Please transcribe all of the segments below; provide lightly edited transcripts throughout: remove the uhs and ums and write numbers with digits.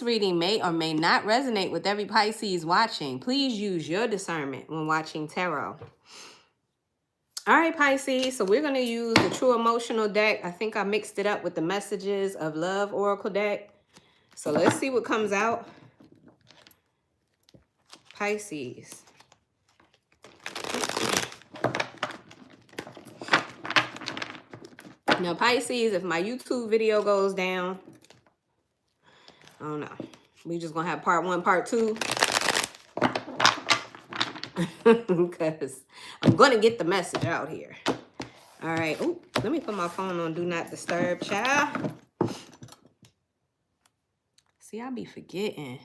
reading may or may not resonate with every Pisces watching. Please use your discernment when watching tarot. All right, Pisces, so we're going to use the True Emotional deck. I think I mixed it up with the Messages of Love Oracle deck. So let's see what comes out. Pisces. Now, Pisces, if my YouTube video goes down, I don't know. We just going to have part 1, part 2. Because I'm going to get the message out here. All right. Ooh, let me put my phone on Do Not Disturb, child. See, I be forgetting.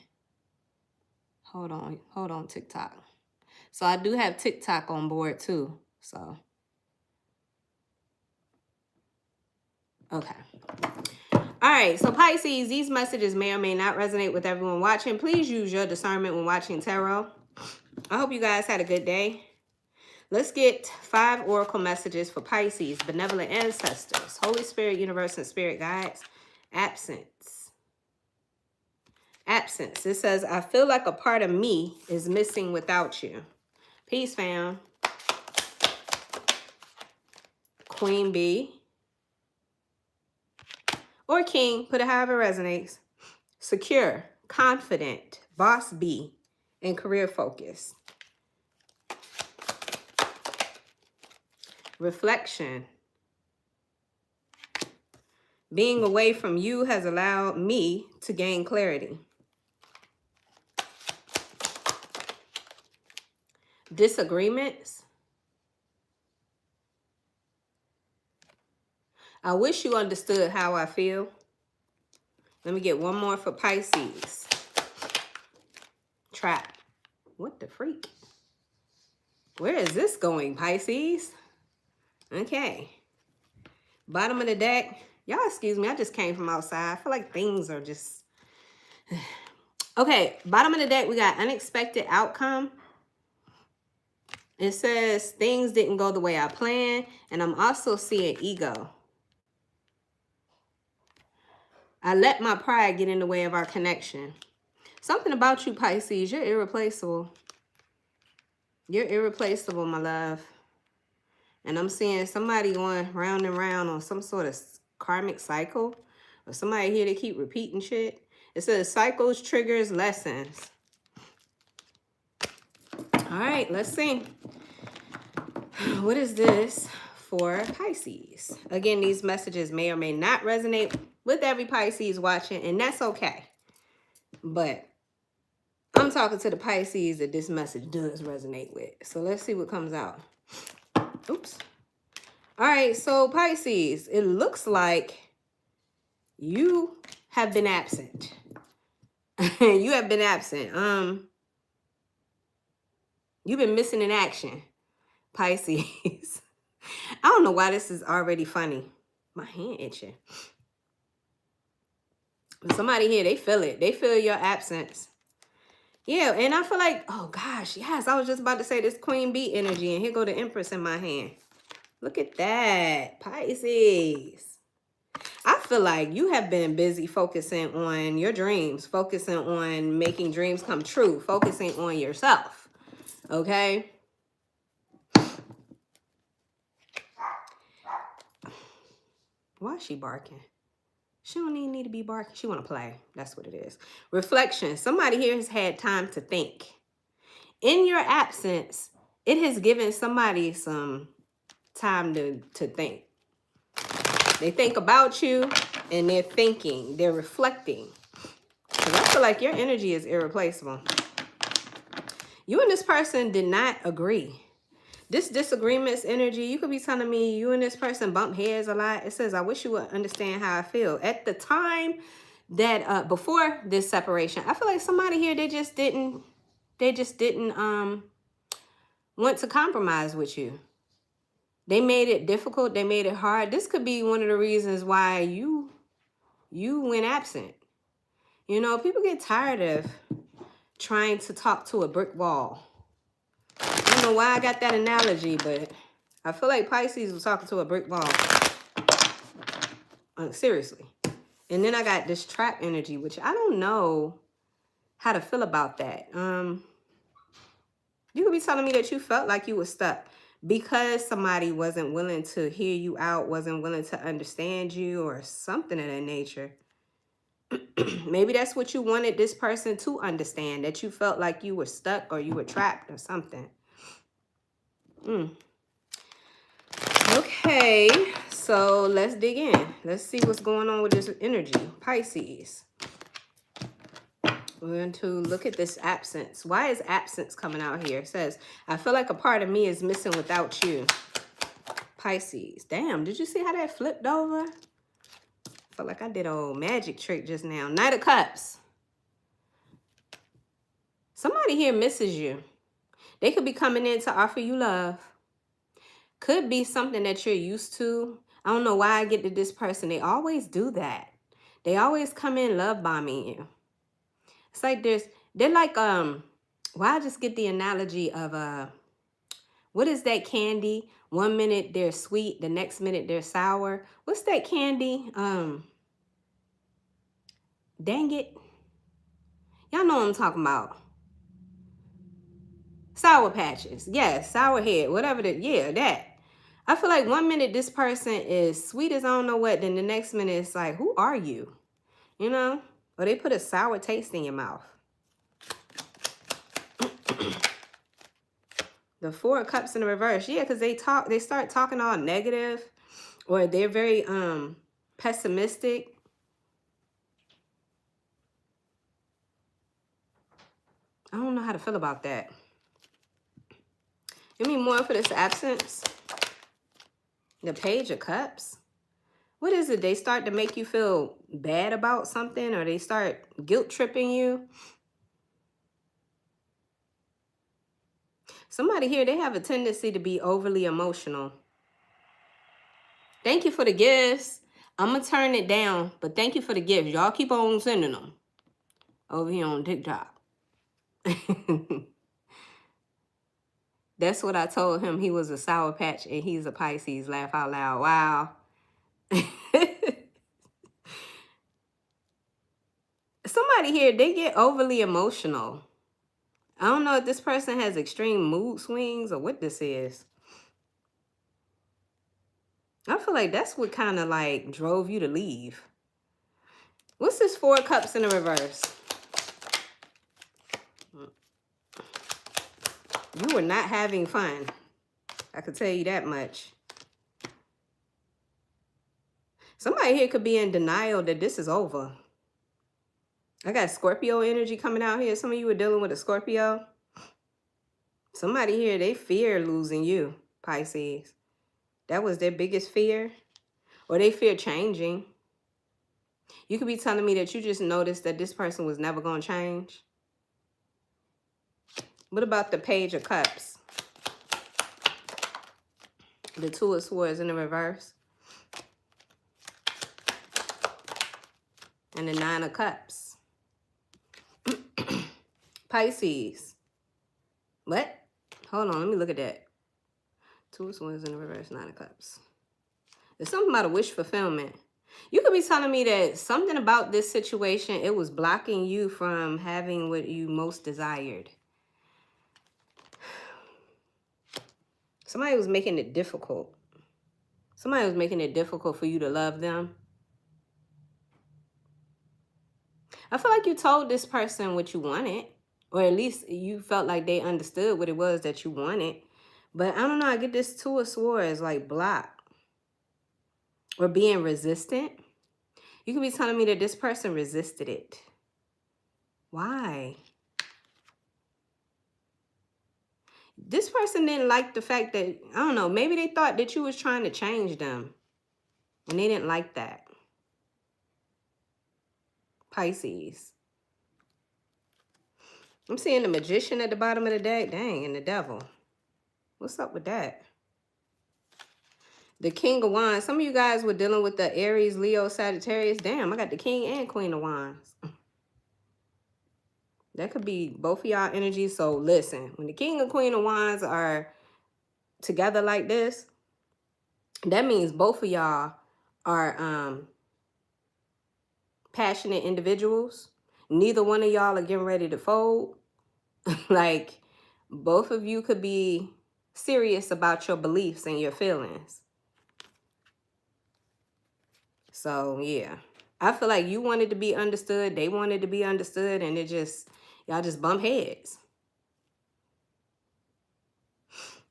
Hold on, TikTok. So I do have TikTok on board too. So, okay. All right. So Pisces, these messages may or may not resonate with everyone watching. Please use your discernment when watching tarot. I hope you guys had a good day. Let's get 5 oracle messages for Pisces, benevolent ancestors, Holy Spirit, universe, and spirit guides. Absence. Absence. It says, I feel like a part of me is missing without you. Peace, fam. Queen bee. Or king, put it however it resonates. Secure, confident, boss bee, and career focus. Reflection. Being away from you has allowed me to gain clarity. Disagreements. I wish you understood how I feel. Let me get one more for Pisces. Trap. What the freak? Where is this going, Pisces? Okay. Bottom of the deck. Y'all excuse me, I just came from outside. I feel like things are just... Okay, bottom of the deck, we got unexpected outcome. It says things didn't go the way I planned. And I'm also seeing ego. I let my pride get in the way of our connection. Something about you, Pisces, you're irreplaceable. You're irreplaceable, my love. And I'm seeing somebody going round and round on some sort of karmic cycle. Or somebody here to keep repeating shit. It says cycles, triggers, lessons. All right, let's see. What is this for Pisces? Again, these messages may or may not resonate with every Pisces watching, and that's okay. But I'm talking to the Pisces that this message does resonate with. So let's see what comes out. Oops. All right, so Pisces, it looks like you have been absent. You have been absent. You've been missing in action, Pisces. I don't know why this is already funny. My hand itching. But somebody here, they feel it. They feel your absence. Yeah, and I feel like, oh gosh, yes, I was just about to say this Queen Bee energy, and here go the Empress in my hand. Look at that, Pisces. I feel like you have been busy focusing on your dreams, focusing on making dreams come true, focusing on yourself, okay? Why is she barking? She don't even need to be barking. She want to play. That's what it is. Reflection. Somebody here has had time to think. In your absence, it has given somebody some time to think. They think about you and they're thinking. They're reflecting. Because I feel like your energy is irreplaceable. You and this person did not agree. This disagreements energy, you could be telling me you and this person bump heads a lot. It says, I wish you would understand how I feel. At the time that, before this separation, I feel like somebody here, they just didn't want to compromise with you. They made it difficult. They made it hard. This could be one of the reasons why you went absent. You know, people get tired of trying to talk to a brick wall. I don't know why I got that analogy, but I feel like Pisces was talking to a brick wall. Seriously. And then I got this trap energy, which I don't know how to feel about that. You could be telling me that you felt like you were stuck because somebody wasn't willing to hear you out, wasn't willing to understand you, or something of that nature. Maybe that's what you wanted this person to understand, that you felt like you were stuck or you were trapped or something. Okay, so let's dig in. Let's see what's going on with this energy. Pisces. We're going to look at this absence. Why is absence coming out here? It says, I feel like a part of me is missing without you. Pisces. Damn, did you see how that flipped over? I felt like I did a old magic trick just now. Knight of Cups. Somebody here misses you. They could be coming in to offer you love. Could be something that you're used to. I don't know why I get to this person. They always do that. They always come in love bombing you. It's like they're like, why I just get the analogy of, what is that candy? 1 minute they're sweet, the next minute they're sour. What's that candy? Dang it. Y'all know what I'm talking about. Sour Patches. Yes, Sour Head, whatever that. I feel like 1 minute this person is sweet as I don't know what, then the next minute it's like, who are you? You know? Or they put a sour taste in your mouth. The Four of Cups in the reverse. Yeah, because they start talking all negative, or they're very pessimistic. I don't know how to feel about that. Give me more for this absence. The Page of Cups. What is it? They start to make you feel bad about something, or they start guilt tripping you. Somebody here, they have a tendency to be overly emotional. Thank you for the gifts. I'm going to turn it down, but thank you for the gifts. Y'all keep on sending them over here on TikTok. That's what I told him. He was a Sour Patch and he's a Pisces. Laugh out loud. Wow. Somebody here, they get overly emotional. I don't know if this person has extreme mood swings or what this is. I feel like that's what kind of like drove you to leave. What's this Four of Cups in the reverse? You were not having fun. I could tell you that much. Somebody here could be in denial that this is over. I got Scorpio energy coming out here. Some of you were dealing with a Scorpio. Somebody here, they fear losing you, Pisces. That was their biggest fear. Or they fear changing. You could be telling me that you just noticed that this person was never going to change. What about the Page of Cups? The Two of Swords in the reverse. And the Nine of Cups. Pisces. What? Hold on, let me look at that. Two of Swords in the reverse, Nine of Cups. There's something about a wish fulfillment. You could be telling me that something about this situation, it was blocking you from having what you most desired. Somebody was making it difficult. Somebody was making it difficult for you to love them. I feel like you told this person what you wanted. Or at least you felt like they understood what it was that you wanted. But I don't know, I get this Two of Swords like block. Or being resistant. You could be telling me that this person resisted it. Why? This person didn't like the fact that, I don't know, maybe they thought that you was trying to change them. And they didn't like that. Pisces. I'm seeing the Magician at the bottom of the deck. Dang, and the Devil. What's up with that? The King of Wands. Some of you guys were dealing with the Aries, Leo, Sagittarius. Damn, I got the King and Queen of Wands. That could be both of y'all energies. So listen, when the King and Queen of Wands are together like this, that means both of y'all are passionate individuals. Neither one of y'all are getting ready to fold. Like, both of you could be serious about your beliefs and your feelings. So, yeah. I feel like you wanted to be understood. They wanted to be understood. And y'all just bump heads.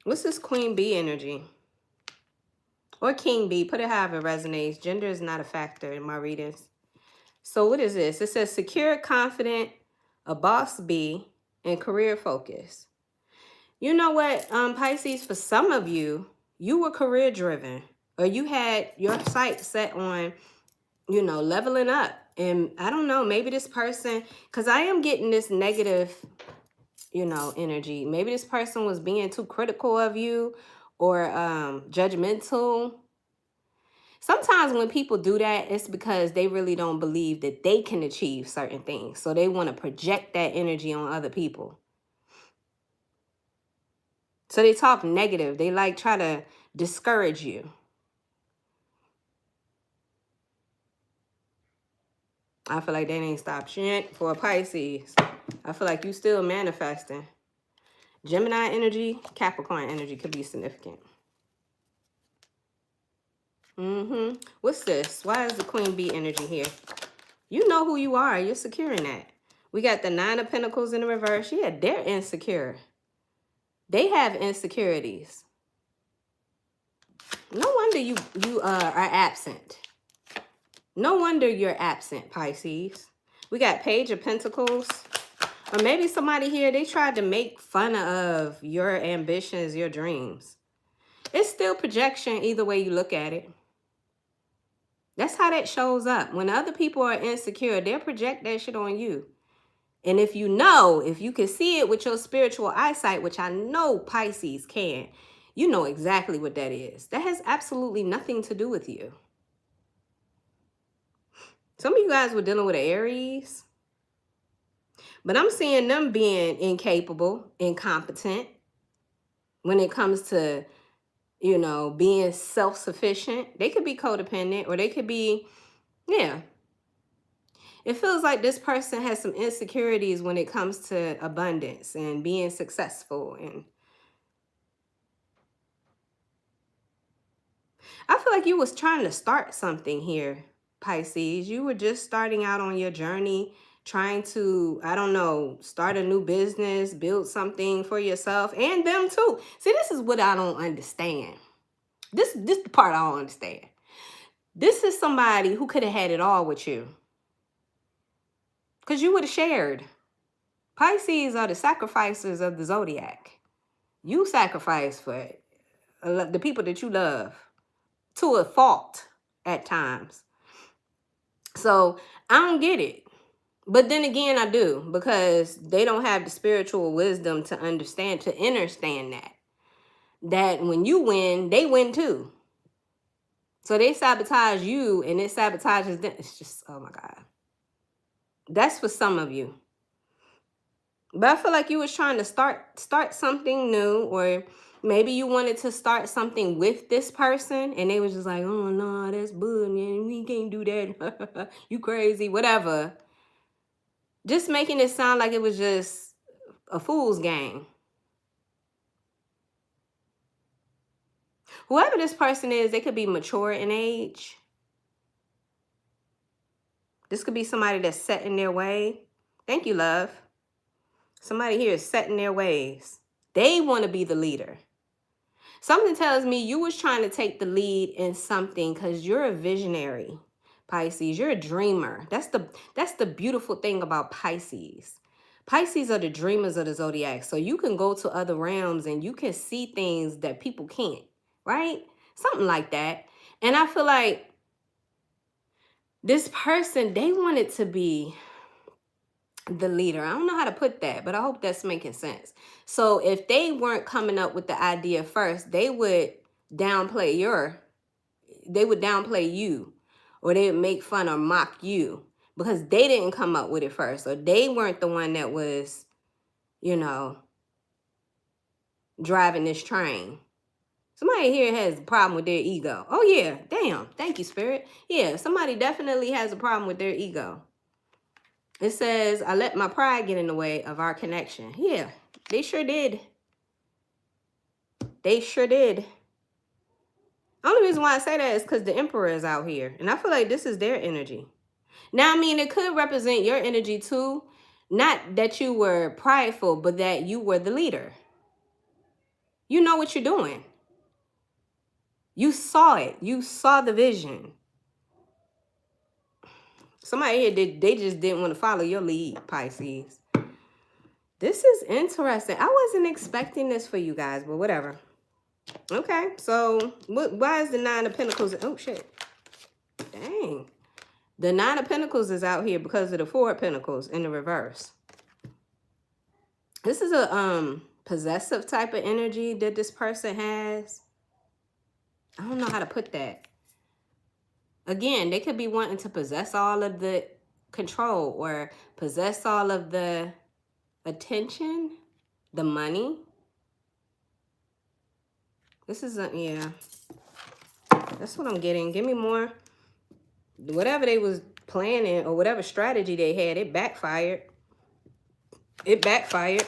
What's this Queen Bee energy? Or King Bee. Put it however it resonates. Gender is not a factor in my readings. So what is this? It says secure, confident, a boss bee, and career focus. You know what, Pisces, for some of you, you were career driven, or you had your sights set on, you know, leveling up. And I don't know, maybe this person, because I am getting this negative, you know, energy. Maybe this person was being too critical of you or judgmental. Sometimes when people do that, it's because they really don't believe that they can achieve certain things. So they want to project that energy on other people. So they talk negative. They like try to discourage you. I feel like that ain't stopped shit for a Pisces. I feel like you still manifesting. Gemini energy, Capricorn energy could be significant. What's this? Why is the Queen Bee energy here? You know who you are. You're securing that. We got the Nine of Pentacles in the reverse. Yeah, they're insecure. They have insecurities. No wonder you are absent. No wonder you're absent, Pisces. We got Page of Pentacles. Or maybe somebody here, they tried to make fun of your ambitions, your dreams. It's still projection either way you look at it. That's how that shows up. When other people are insecure, they'll project that shit on you. And if you know, if you can see it with your spiritual eyesight, which I know Pisces can, you know exactly what that is. That has absolutely nothing to do with you. Some of you guys were dealing with an Aries. But I'm seeing them being incapable, incompetent when it comes to, you know, being self-sufficient. They could be codependent, or they could be, yeah. It feels like this person has some insecurities when it comes to abundance and being successful. And I feel like you was trying to start something here, Pisces. You were just starting out on your journey, trying to, I don't know, start a new business, build something for yourself and them too. See, this is what I don't understand. This the part I don't understand. This is somebody who could have had it all with you, because you would have shared. Pisces are the sacrificers of the zodiac. You sacrifice for the people that you love to a fault at times. So I don't get it. But then again, I do, because they don't have the spiritual wisdom to understand that when you win, they win too. So they sabotage you and it sabotages them. It's just, oh my God. That's for some of you. But I feel like you was trying to start something new, or maybe you wanted to start something with this person and they was just like, oh no, that's bull, man. We can't do that. You crazy, whatever. Just making it sound like it was just a fool's game. Whoever this person is, they could be mature in age. This could be somebody that's set in their way. Thank you, love. Somebody here is set in their ways. They want to be the leader. Something tells me you was trying to take the lead in something because you're a visionary, Pisces. You're a dreamer. That's the beautiful thing about Pisces. Pisces are the dreamers of the zodiac. So you can go to other realms and you can see things that people can't, right? Something like that. And I feel like this person, they wanted to be the leader. I don't know how to put that, but I hope that's making sense. So if they weren't coming up with the idea first, they would downplay you, or they would make fun or mock you because they didn't come up with it first, or they weren't the one that was, you know, driving this train. Somebody here has a problem with their ego. Oh, yeah. Damn. Thank you, Spirit. Yeah, somebody definitely has a problem with their ego. It says, I let my pride get in the way of our connection. Yeah, they sure did. They sure did. Only reason why I say that is because the Emperor is out here. And I feel like this is their energy. Now, I mean, it could represent your energy too. Not that you were prideful, but that you were the leader. You know what you're doing. You saw it. You saw the vision. Somebody here, they just didn't want to follow your lead, Pisces. This is interesting. I wasn't expecting this for you guys, but whatever. Okay, so why is the Nine of Pentacles? Oh, shit. Dang. The Nine of Pentacles is out here because of the Four of Pentacles in the reverse. This is a possessive type of energy that this person has. I don't know how to put that. Again, they could be wanting to possess all of the control or possess all of the attention, the money. This is a, yeah. That's what I'm getting. Give me more. Whatever they was planning or whatever strategy they had, it backfired. It backfired.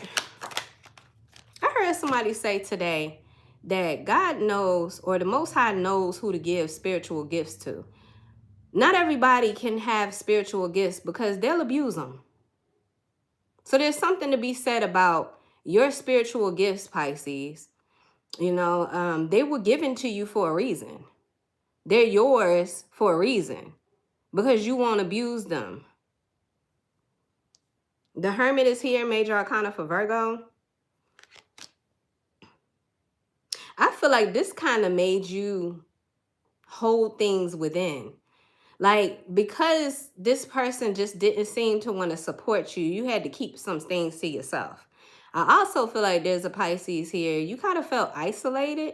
I heard somebody say today that God knows, or the Most High knows who to give spiritual gifts to. Not everybody can have spiritual gifts because they'll abuse them. So there's something to be said about your spiritual gifts, Pisces. You know, they were given to you for a reason. They're yours for a reason because you won't abuse them. The Hermit is here, Major Arcana for Virgo. I feel like this kind of made you hold things within. Like, because this person just didn't seem to want to support you, you had to keep some things to yourself. I also feel like there's a Pisces here. You kind of felt isolated,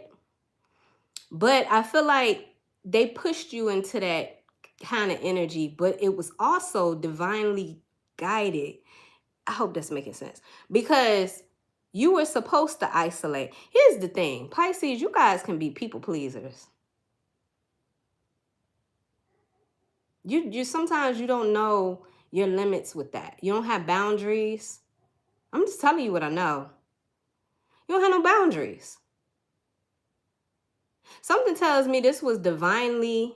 but I feel like they pushed you into that kind of energy, but it was also divinely guided. I hope that's making sense because you were supposed to isolate. Here's the thing, Pisces, you guys can be people pleasers. You sometimes you don't know your limits with that. You don't have boundaries. I'm just telling you what I know. You don't have no boundaries. Something tells me this was divinely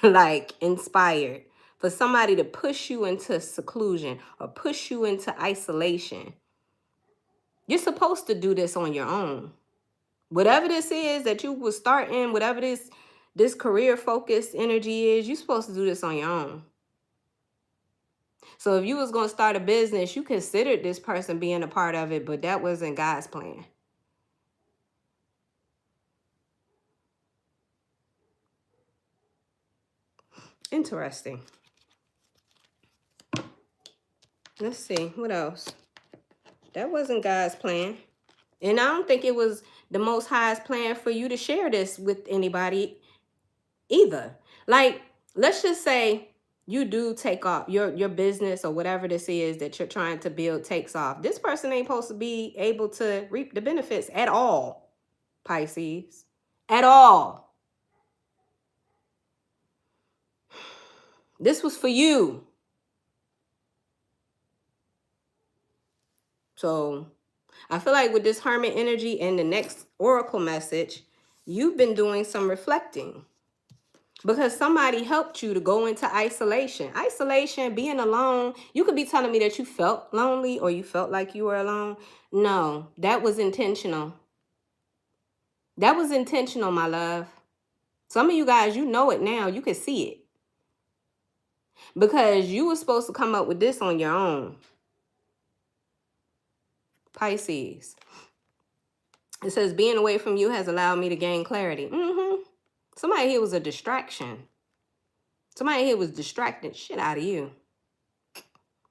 like inspired for somebody to push you into seclusion or push you into isolation. You're supposed to do this on your own. Whatever this is that you will start in, whatever this career focused energy is, you're supposed to do this on your own. So if you was going to start a business, you considered this person being a part of it, but that wasn't God's plan. Interesting. Let's see. What else? That wasn't God's plan. And I don't think it was the Most High's plan for you to share this with anybody either. Like, let's just say you do take off, your business or whatever this is that you're trying to build takes off. This person ain't supposed to be able to reap the benefits at all, Pisces. At all. This was for you. So I feel like with this Hermit energy and the next oracle message, you've been doing some reflecting because somebody helped you to go into isolation. Isolation, being alone. You could be telling me that you felt lonely or you felt like you were alone. No, that was intentional. That was intentional, my love. Some of you guys, you know it now. You can see it. Because you were supposed to come up with this on your own. Pisces. It says, being away from you has allowed me to gain clarity. Somebody here was a distraction. Somebody here was distracting shit out of you.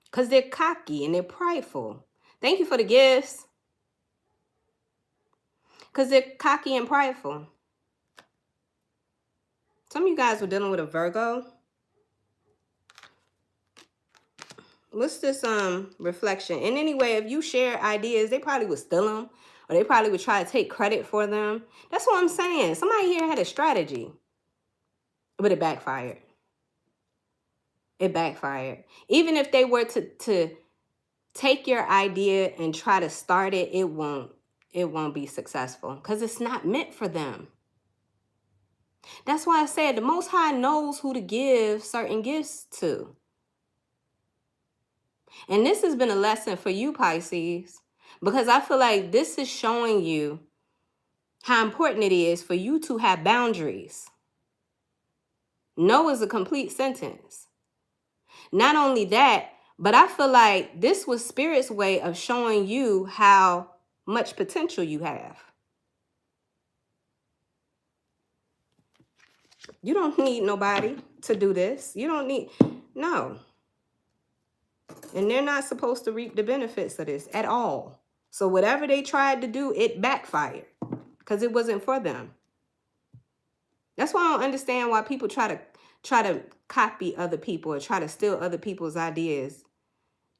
Because they're cocky and they're prideful. Thank you for the gifts. Because they're cocky and prideful. Some of you guys were dealing with a Virgo. What's this reflection? And anyway, if you share ideas, they probably would steal them or they probably would try to take credit for them. That's what I'm saying. Somebody here had a strategy, but it backfired. It backfired. Even if they were to take your idea and try to start it, it won't be successful because it's not meant for them. That's why I said the Most High knows who to give certain gifts to. And this has been a lesson for you, Pisces, because I feel like this is showing you how important it is for you to have boundaries. No is a complete sentence. Not only that, but I feel like this was Spirit's way of showing you how much potential you have. You don't need nobody to do this. You don't need, no. And they're not supposed to reap the benefits of this at all. So whatever they tried to do, it backfired because it wasn't for them. That's why I don't understand why people try to copy other people or try to steal other people's ideas.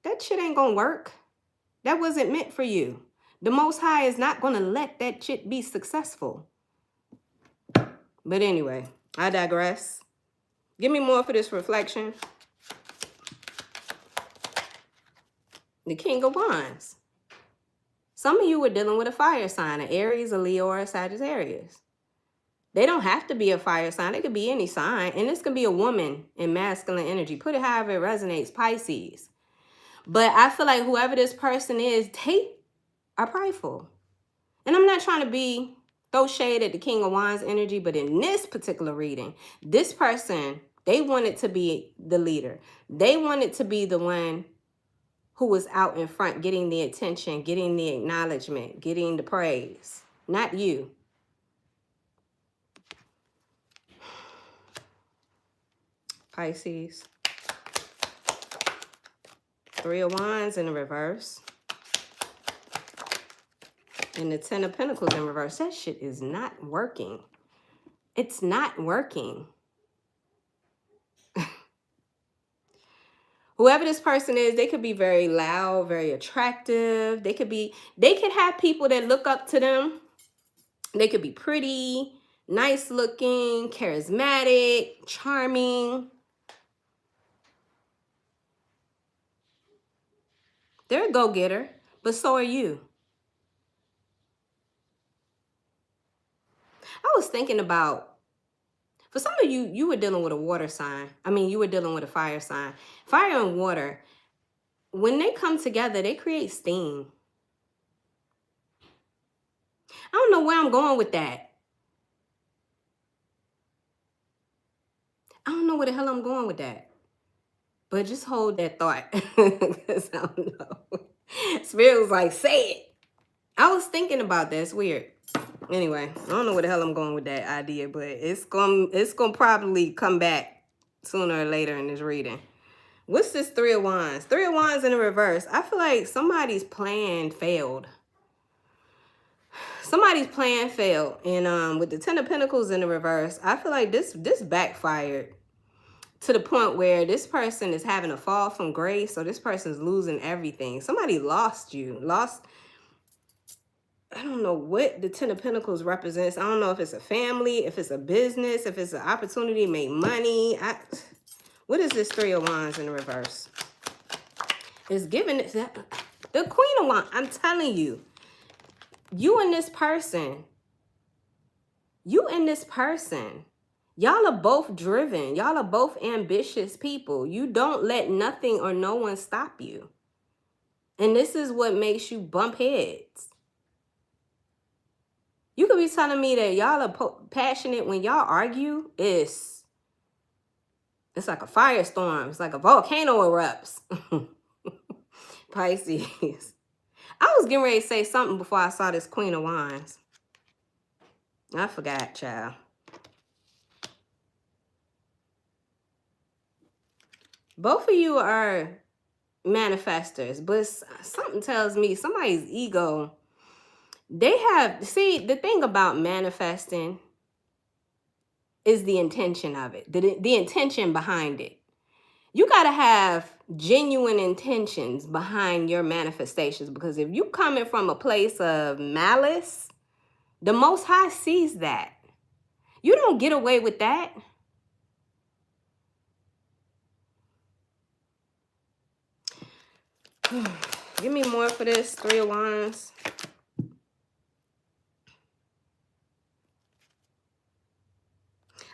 That shit ain't gonna work. That wasn't meant for you. The Most High is not gonna let that shit be successful. But anyway, I digress. Give me more for this reflection. The King of Wands. Some of you were dealing with a fire sign, an Aries, a Leo, or a Sagittarius. They don't have to be a fire sign. It could be any sign. And this can be a woman in masculine energy. Put it however it resonates, Pisces. But I feel like whoever this person is, they are prideful. And I'm not trying to throw shade at the King of Wands energy, but in this particular reading, this person, they wanted to be the leader. They wanted to be the one who was out in front, getting the attention, getting the acknowledgement, getting the praise. Not you. Pisces. Three of Wands in the reverse. And the Ten of Pentacles in reverse. That shit is not working. It's not working. Whoever this person is, they could be very loud, very attractive. They could have people that look up to them. They could be pretty, nice looking, charismatic, charming. They're a go-getter, but so are you. I was thinking about, for some of you, you were dealing with a water sign. I mean, you were dealing with a fire sign. Fire and water, when they come together, they create steam. I don't know where I'm going with that. I don't know where the hell I'm going with that. But just hold that thought. Because I don't know. Spirit was like, say it. I was thinking about that. It's weird. Anyway, I don't know where the hell I'm going with that idea, but it's gonna probably come back sooner or later in this reading. What's this Three of Wands? Three of Wands in the reverse. I feel like somebody's plan failed. Somebody's plan failed. And with the Ten of Pentacles in the reverse, I feel like this backfired to the point where this person is having a fall from grace, or this person's losing everything. Somebody lost you. I don't know what the Ten of Pentacles represents. I don't know if it's a family, if it's a business, if it's an opportunity to make money. What is this Three of Wands in the reverse? It's giving the Queen of Wands. I'm telling you, you and this person, y'all are both driven. Y'all are both ambitious people. You don't let nothing or no one stop you. And this is what makes you bump heads. You could be telling me that y'all are passionate when y'all argue. It's like a firestorm. It's like a volcano erupts. Pisces. I was getting ready to say something before I saw this Queen of Wands. I forgot, child. Both of you are manifestors, but something tells me somebody's ego, see, the thing about manifesting is the intention of it, the intention behind it. You got to have genuine intentions behind your manifestations. Because if you coming from a place of malice, the Most High sees that. You don't get away with that. Give me more for this. 3 of Wands.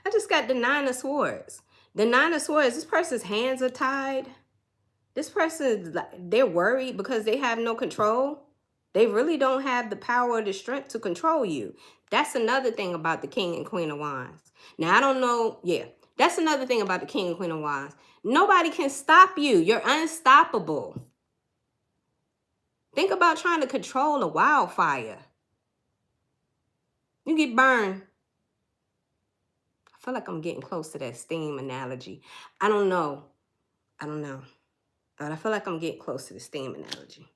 I just got the 9 of Swords. The 9 of Swords, this person's hands are tied. This person, they're worried because they have no control. They really don't have the power or the strength to control you. That's another thing about the King and Queen of Wands. Now, I don't know. Yeah, that's another thing about the King and Queen of Wands. Nobody can stop you. You're unstoppable. Think about trying to control a wildfire. You get burned. I feel like I'm getting close to that steam analogy. I don't know. But I feel like I'm getting close to the steam analogy.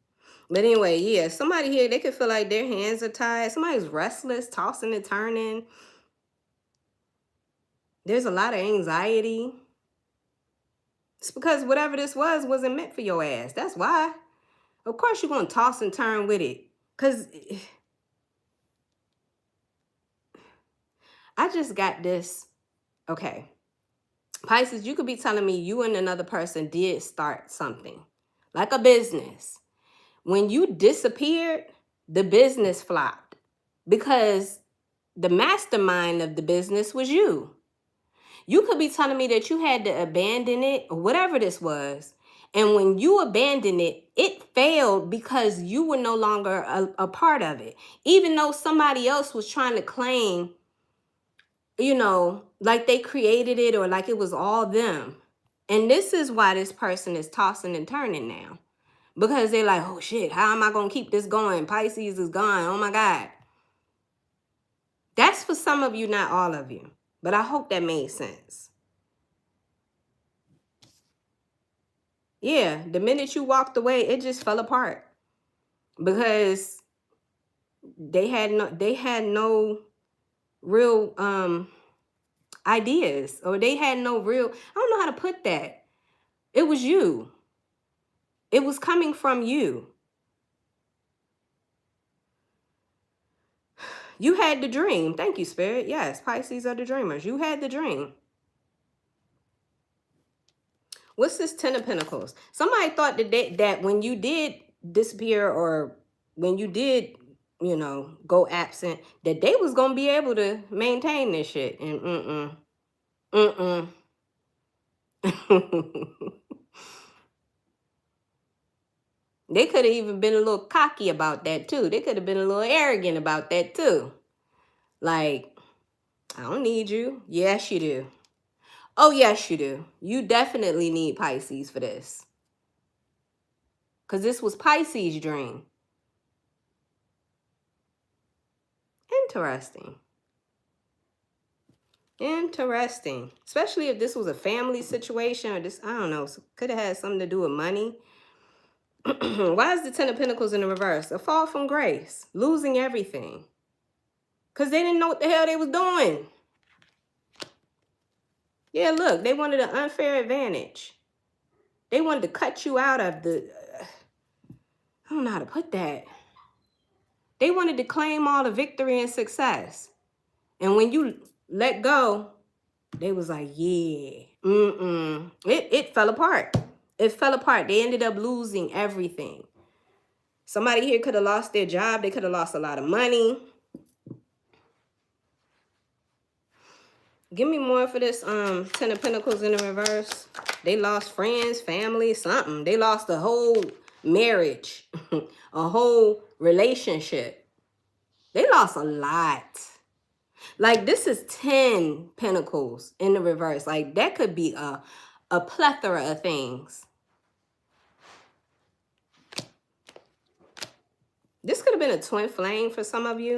But anyway, yeah, somebody here, they could feel like their hands are tied. Somebody's restless, tossing and turning. There's a lot of anxiety. It's because whatever this was wasn't meant for your ass. That's why. Of course you're going to toss and turn with it. Because I just got this. Okay. Pisces, you could be telling me you and another person did start something. Like a business. When you disappeared, the business flopped. Because the mastermind of the business was you. You could be telling me that you had to abandon it or whatever this was. And when you abandoned it, it failed because you were no longer a part of it. Even though somebody else was trying to claim, you know, like they created it or like it was all them. And this is why this person is tossing and turning now. Because they're like, oh shit, how am I going to keep this going? Pisces is gone. Oh my God. That's for some of you, not all of you. But I hope that made sense. Yeah, the minute you walked away, it just fell apart. Because they had no real ideas, or they had no real, I don't know how to put that. It was you. It was coming from you. You had the dream. Thank you, Spirit. Yes, Pisces are the dreamers. You had the dream. What's this 10 of Pentacles? Somebody thought that when you did disappear or when you did, you know, go absent, that they was going to be able to maintain this shit. And They could have even been a little cocky about that too. They could have been a little arrogant about that too. Like, I don't need you. Yes, you do. Oh, yes, you do. You definitely need Pisces for this. Because this was Pisces' dream. Interesting. Interesting. Especially if this was a family situation or this, I don't know, could have had something to do with money. Why is the 10 of Pentacles in the reverse? A fall from grace. Losing everything. Because they didn't know what the hell they was doing. Yeah, look, they wanted an unfair advantage. They wanted to cut you out of the, I don't know how to put that. They wanted to claim all the victory and success. And when you let go, they was like, yeah, It fell apart. It fell apart. They ended up losing everything. Somebody here could have lost their job. They could have lost a lot of money. Give me more for this 10 of Pentacles in the reverse. They lost friends, family, something. They lost a whole marriage, a whole relationship. They lost a lot. Like, this is 10 Pentacles in the reverse. Like, that could be a plethora of things. This could have been a twin flame for some of you.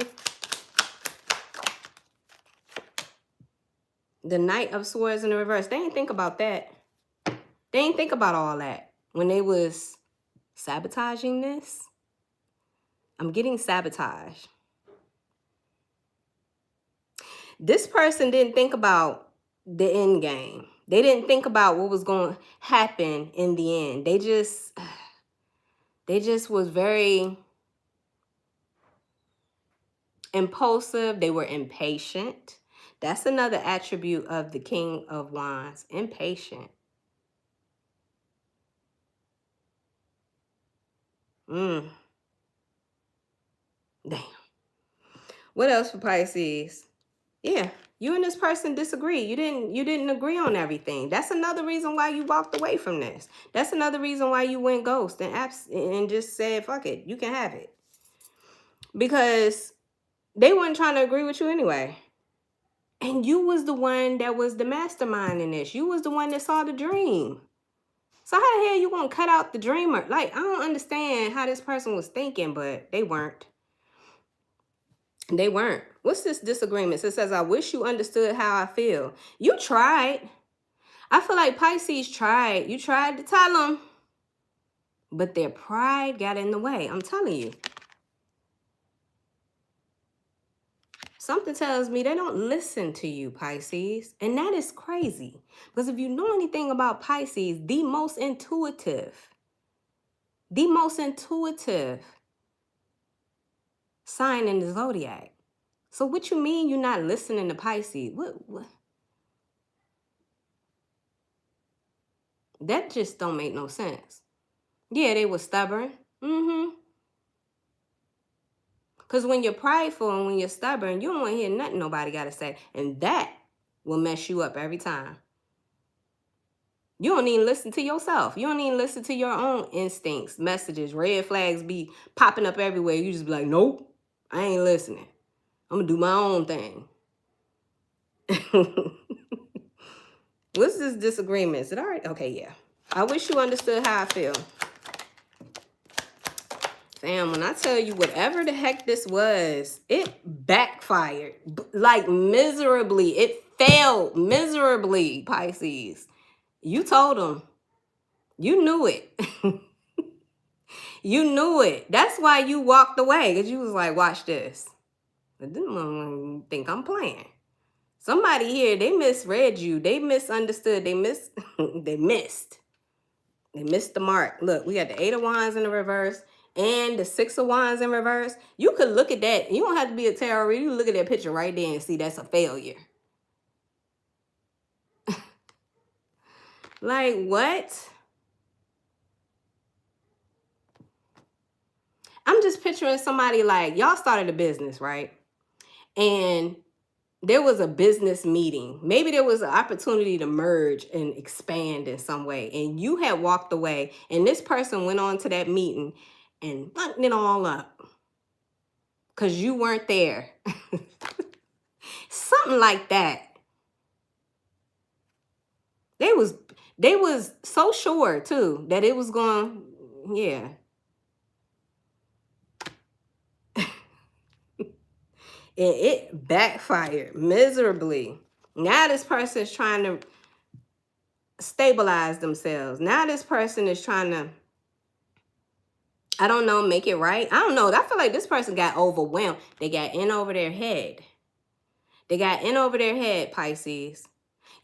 The Knight of Swords in the reverse. They didn't think about that. They didn't think about all that when they was sabotaging this. I'm getting sabotage. This person didn't think about the end game. They didn't think about what was going to happen in the end. They just was very impulsive. They were impatient. That's another attribute of the King of Wands, impatient. Damn. What else for Pisces? Yeah, you and this person disagree. You didn't agree on everything. That's another reason why you walked away from this. That's another reason why you went ghost and just said, fuck it, you can have it. Because they weren't trying to agree with you anyway. And you was the one that was the mastermind in this. You was the one that saw the dream. So how the hell you gonna cut out the dreamer? Like, I don't understand how this person was thinking, but they weren't. They weren't. What's this disagreement? It says, I wish you understood how I feel. You tried. I feel like Pisces tried. You tried to tell them, but their pride got in the way. I'm telling you. Something tells me they don't listen to you, Pisces. And that is crazy. Because if you know anything about Pisces, the most intuitive sign in the zodiac. So what you mean you're not listening to Pisces? What? That just don't make no sense. Yeah, they were stubborn. Because when you're prideful and when you're stubborn, you don't want to hear nothing nobody got to say. And that will mess you up every time. You don't even listen to yourself. You don't even listen to your own instincts, messages, red flags be popping up everywhere. You just be like, nope, I ain't listening. I'm going to do my own thing. What's this disagreement? Is it all right? Okay, yeah. I wish you understood how I feel. Fam, when I tell you whatever the heck this was, it backfired. Like miserably. It failed miserably, Pisces. You told them. You knew it. You knew it. That's why you walked away. Because you was like, watch this. I didn't think I'm playing. Somebody here, they misread you. They misunderstood. They missed. They missed the mark. Look, we got the 8 of Wands in the reverse and the 6 of Wands in reverse. You could look at that. You don't have to be a tarot reader. You can look at that picture right there and see that's a failure. Like, what? I'm just picturing somebody like, y'all started a business, right? And there was a business meeting. Maybe there was an opportunity to merge and expand in some way. And you had walked away. And this person went on to that meeting and buttoned it all up. Because you weren't there. Something like that. They was so sure, too, that it was going, yeah. It backfired miserably. Now this person is trying to stabilize themselves. Now this person is trying to, I don't know, make it right. I don't know. I feel like this person got overwhelmed. They got in over their head. They got in over their head, Pisces.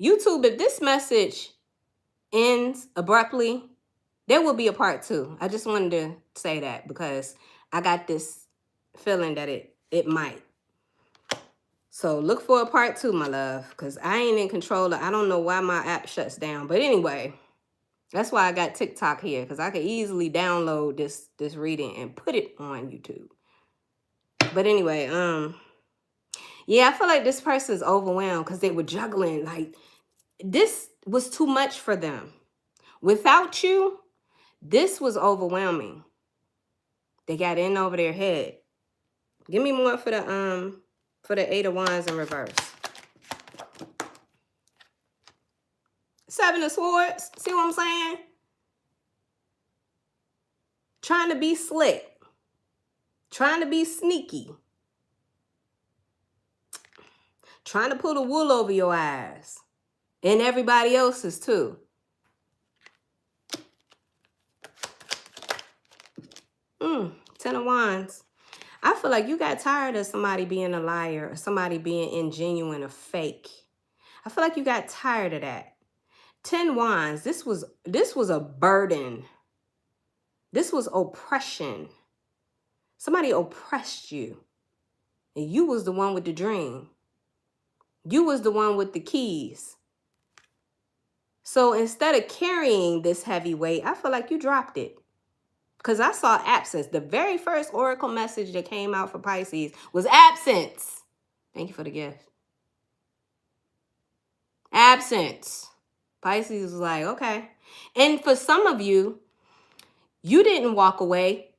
YouTube, if this message ends abruptly, there will be a part 2. I just wanted to say that because I got this feeling that it might. So look for a part 2, my love, because I ain't in control. I don't know why my app shuts down. But anyway, that's why I got TikTok here, because I could easily download this reading and put it on YouTube. But anyway, yeah, I feel like this person's overwhelmed because they were juggling. Like, this was too much for them. Without you, this was overwhelming. They got in over their head. Give me more for the 8 of Wands in reverse. 7 of Swords. See what I'm saying? Trying to be slick. Trying to be sneaky. Trying to pull the wool over your eyes. And everybody else's too. 10 of Wands. I feel like you got tired of somebody being a liar or somebody being ingenuine or fake. I feel like you got tired of that. 10 Wands. This was a burden. This was oppression. Somebody oppressed you. And you was the one with the dream. You was the one with the keys. So instead of carrying this heavy weight, I feel like you dropped it. Because I saw absence. The very first oracle message that came out for Pisces was absence. Thank you for the gift. Absence. Pisces was like, okay. And for some of you, you didn't walk away.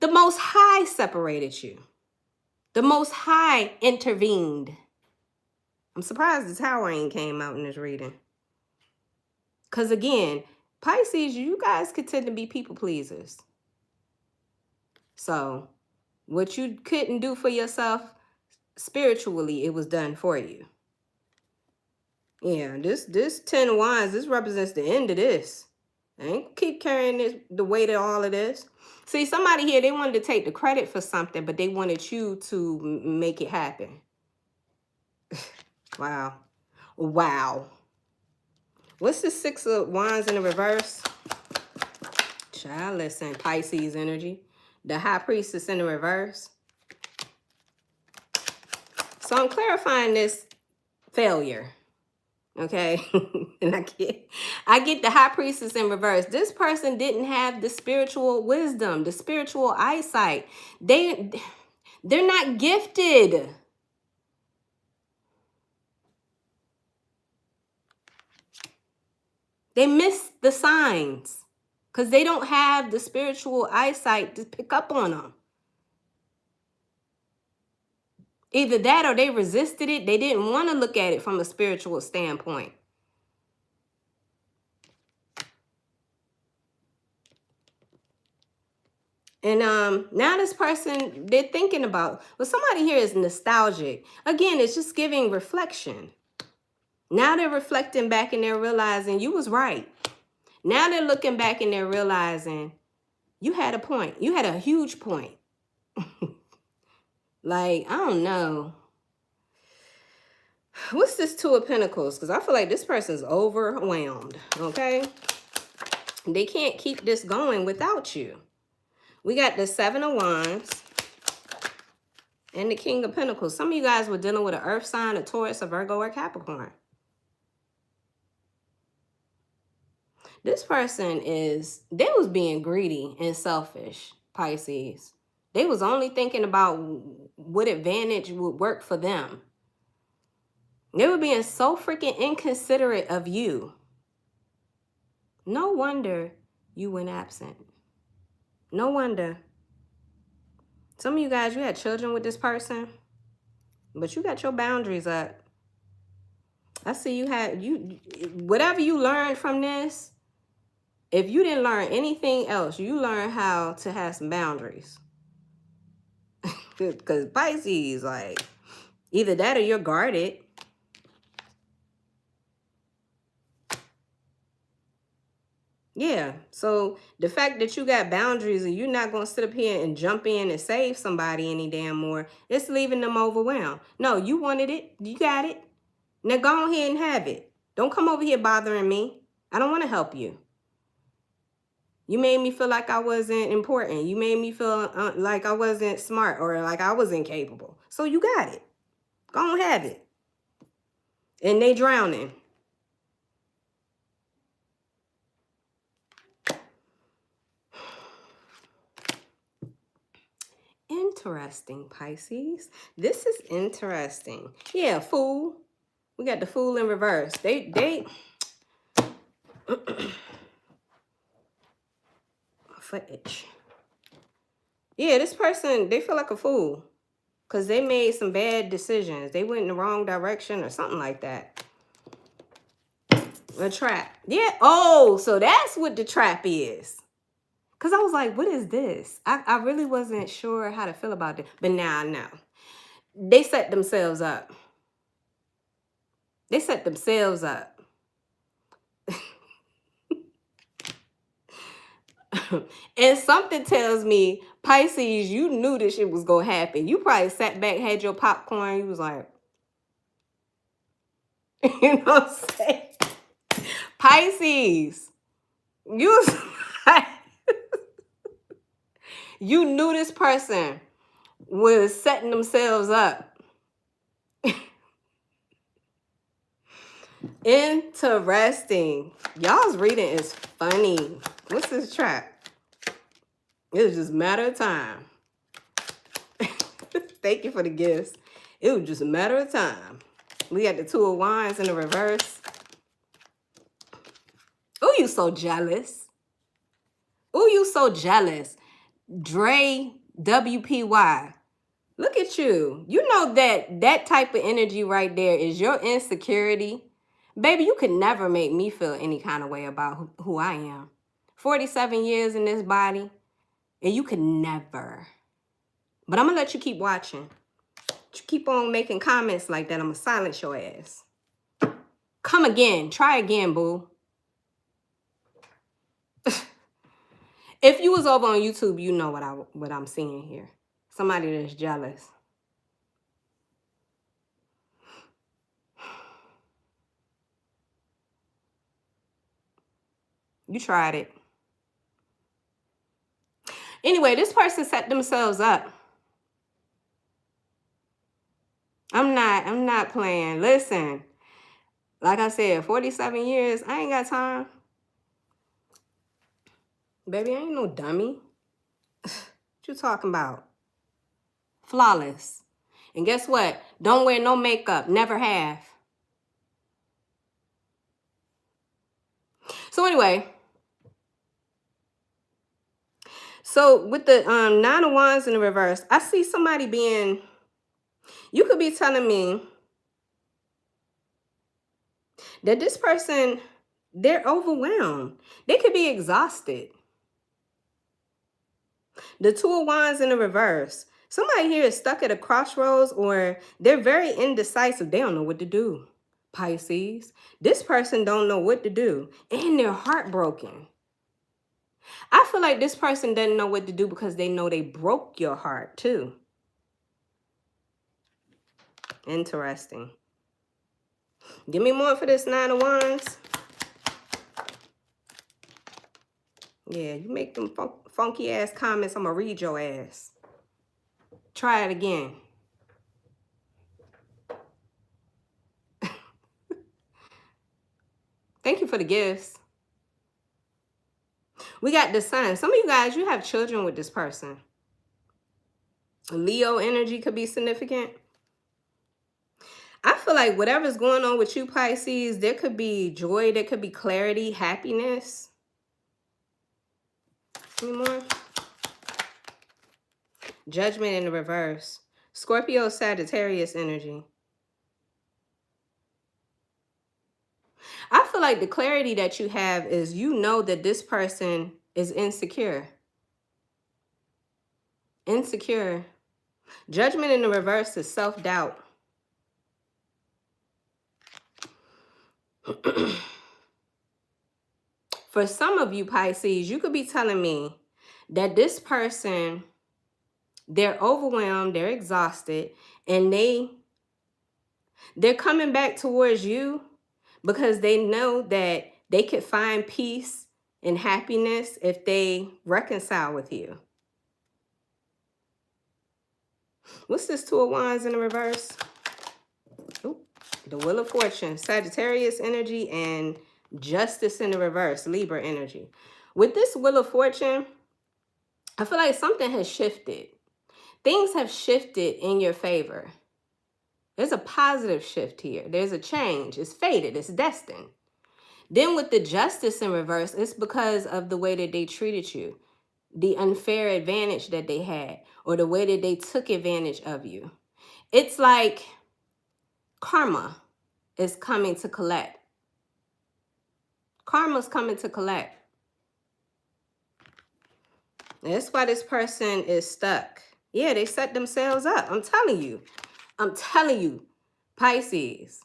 The Most High separated you. The Most High intervened. I'm surprised the Tower ain't came out in this reading. Because again, Pisces, you guys could tend to be people pleasers. So what you couldn't do for yourself spiritually, it was done for you. Yeah, this 10 Wands, this represents the end of this. I ain't keep carrying the weight of all of this. See, somebody here, they wanted to take the credit for something, but they wanted you to make it happen. Wow. Wow. What's the 6 of Wands in the reverse? Child, listen, Pisces energy. The High Priestess in the reverse. So I'm clarifying this failure. Okay. And I get the High Priestess in reverse. This person didn't have the spiritual wisdom, the spiritual eyesight. They're not gifted. They miss the signs because they don't have the spiritual eyesight to pick up on them. Either that or they resisted it. They didn't want to look at it from a spiritual standpoint. And now this person, they're thinking about, well, somebody here is nostalgic. Again, it's just giving reflection. Now they're reflecting back and they're realizing you was right. Now they're looking back and they're realizing you had a point. You had a huge point. Like, I don't know. What's this 2 of Pentacles? Because I feel like this person's overwhelmed, okay? They can't keep this going without you. We got the 7 of Wands and the King of Pentacles. Some of you guys were dealing with an earth sign, a Taurus, a Virgo, or Capricorn. This person they was being greedy and selfish, Pisces. They was only thinking about what advantage would work for them. They were being so freaking inconsiderate of you. No wonder you went absent. No wonder. Some of you guys, you had children with this person, but you got your boundaries up. I see whatever you learned from this, if you didn't learn anything else, you learned how to have some boundaries. Because Pisces, like, either that or you're guarded. Yeah, so the fact that you got boundaries and you're not going to sit up here and jump in and save somebody any damn more, it's leaving them overwhelmed. No, you wanted it. You got it. Now go ahead and have it. Don't come over here bothering me. I don't want to help you. You made me feel like I wasn't important. You made me feel like I wasn't smart or like I was incapable. So you got it. Go and have it. And they drowning. Interesting, Pisces. This is interesting. Yeah, Fool. We got the Fool in reverse. They footage. Yeah, this person, they feel like a fool because they made some bad decisions. They went in the wrong direction or something like that. A trap. Yeah. Oh, so that's what the trap is. Because I was like, what is this? I really wasn't sure how to feel about it. But now I know. They set themselves up. They set themselves up. And something tells me, Pisces, you knew this shit was going to happen. You probably sat back, had your popcorn. You was like, you know what I'm saying? Pisces, you, you knew this person was setting themselves up. Interesting. Y'all's reading is funny. What's this trap? It was just a matter of time. Thank you for the gifts. It was just a matter of time. We got the Two of Wands in the reverse. Oh, you so jealous. Oh, you so jealous. Dre WPY. Look at you. You know that type of energy right there is your insecurity. Baby, you could never make me feel any kind of way about who I am. 47 years in this body, and you could never. But I'm going to let you keep watching. You keep on making comments like that, I'm going to silence your ass. Come again. Try again, boo. If you was over on YouTube, you know what I'm seeing here. Somebody that's jealous. You tried it. Anyway, this person set themselves up. I'm not playing. Listen, like I said, 47 years, I ain't got time. Baby, I ain't no dummy. What you talking about? Flawless. And guess what? Don't wear no makeup. Never have. So anyway, so with the Nine of Wands in the reverse, I see somebody being, you could be telling me that this person, they're overwhelmed. They could be exhausted. The Two of Wands in the reverse. Somebody here is stuck at a crossroads, or they're very indecisive. They don't know what to do. Pisces. This person don't know what to do, and they're heartbroken. I feel like this person doesn't know what to do because they know they broke your heart too. Interesting. Give me more for this Nine of Wands. Yeah, you make them funky ass comments, I'm gonna read your ass. Try it again. Thank you for the gifts. We got the Sun. Some of you guys, you have children with this person. Leo energy could be significant. I feel like whatever's going on with you, Pisces, there could be joy, there could be clarity, happiness. Any more? Judgment in the reverse. Scorpio, Sagittarius energy. I feel like the clarity that you have is you know that this person is insecure. Insecure. Judgment in the reverse is self-doubt. For some of you, Pisces, you could be telling me that this person, they're overwhelmed, they're exhausted, and they're coming back towards you because they know that they could find peace and happiness if they reconcile with you. What's this Two of Wands in the reverse? Ooh, the Wheel of Fortune, Sagittarius energy, and Justice in the reverse, Libra energy. With this Wheel of Fortune, I feel like something has shifted. Things have shifted in your favor. There's a positive shift here. There's a change. It's fated. It's destined. Then with the Justice in reverse, it's because of the way that they treated you, the unfair advantage that they had, or the way that they took advantage of you. It's like karma is coming to collect. Karma's coming to collect. That's why this person is stuck. Yeah, they set themselves up. I'm telling you. I'm telling you, Pisces.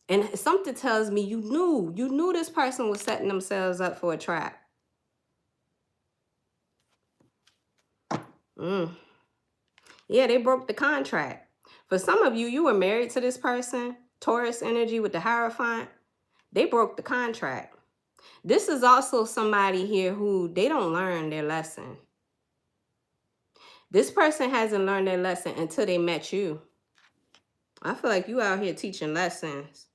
And something tells me you knew this person was setting themselves up for a trap. Yeah, they broke the contract. For some of you, you were married to this person, Taurus energy with the Hierophant. They broke the contract. This is also somebody here who they don't learn their lesson. This person hasn't learned their lesson until they met you. I feel like you out here teaching lessons.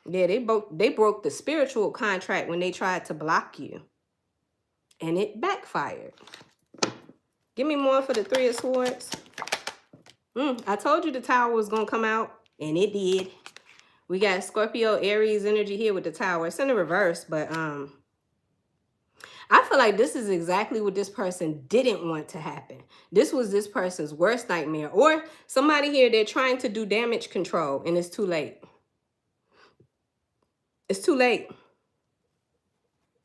Yeah, they broke the spiritual contract when they tried to block you. And it backfired. Give me more for the Three of Swords. I told you the Tower was going to come out, and it did. We got Scorpio, Aries energy here with the Tower. It's in the reverse, but I feel like this is exactly what this person didn't want to happen. This was this person's worst nightmare. Or somebody here, they're trying to do damage control, and it's too late. It's too late.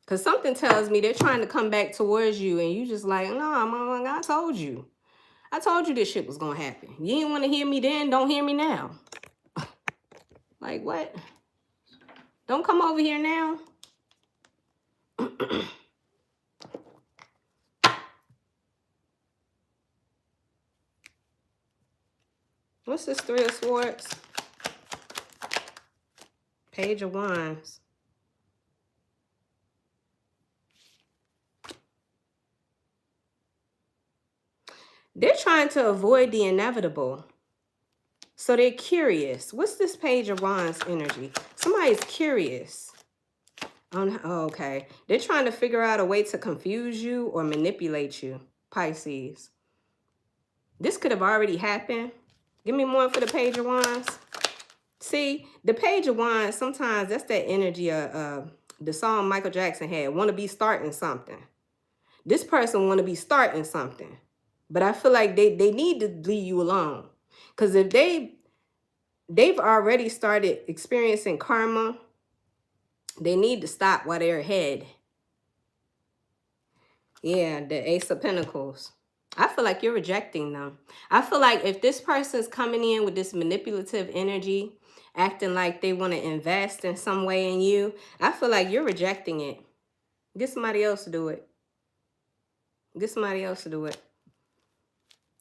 Because something tells me they're trying to come back towards you, and you just like, no, I told you. I told you this shit was going to happen. You didn't want to hear me then, don't hear me now. Like, what? Don't come over here now. What's this Three of Swords? Page of Wands. They're trying to avoid the inevitable. So they're curious. What's this Page of Wands energy? Somebody's curious. Oh, okay. They're trying to figure out a way to confuse you or manipulate you, Pisces. This could have already happened. Give me more for the Page of Wands. See, the Page of Wands, sometimes that's that energy of the song Michael Jackson had, want to be starting something. This person want to be starting something. But I feel like they need to leave you alone. Because if they've already started experiencing karma, they need to stop while they're ahead. Yeah, the Ace of Pentacles. I feel like you're rejecting them. I feel like if this person's coming in with this manipulative energy, acting like they want to invest in some way in you, I feel like you're rejecting it. Get somebody else to do it. Get somebody else to do it.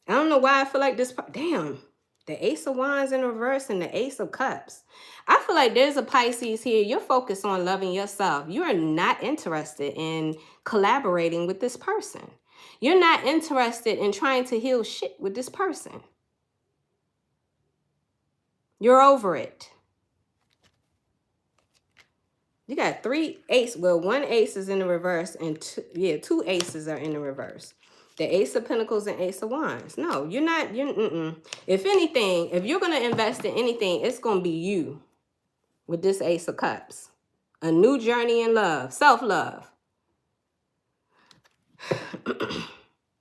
I don't know why I feel like this. Damn. The Ace of Wands in reverse and the Ace of Cups. I feel like there's a Pisces here. You're focused on loving yourself. You are not interested in collaborating with this person. You're not interested in trying to heal shit with this person. You're over it. You got three aces. Well, one ace is in the reverse and two aces are in the reverse. The Ace of Pentacles and Ace of Wands. No, you're not. If anything, if you're going to invest in anything, it's going to be you with this Ace of Cups. A new journey in love. Self-love.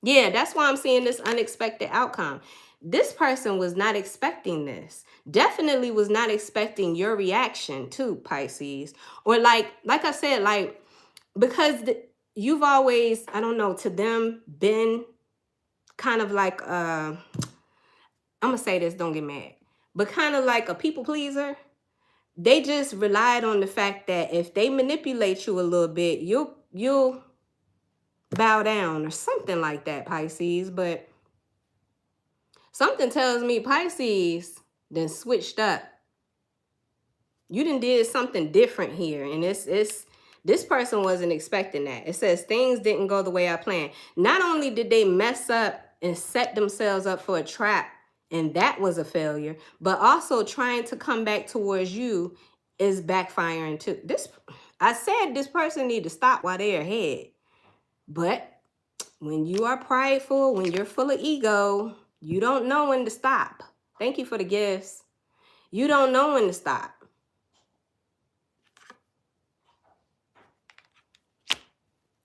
Yeah, that's why I'm seeing this unexpected outcome. This person was not expecting this. Definitely was not expecting your reaction to Pisces. Or like I said, like, because you've always, I don't know, to them been kind of like, I'm going to say this, don't get mad, but kind of like a people pleaser. They just relied on the fact that if they manipulate you a little bit, you'll bow down or something like that, Pisces. But something tells me Pisces then switched up. You done did something different here, and this person wasn't expecting that. It says things didn't go the way I planned. Not only did they mess up and set themselves up for a trap, and that was a failure, but also trying to come back towards you is backfiring too. I said this person need to stop while they're ahead. But when you are prideful, when you're full of ego, you don't know when to stop. Thank you for the gifts. You don't know when to stop.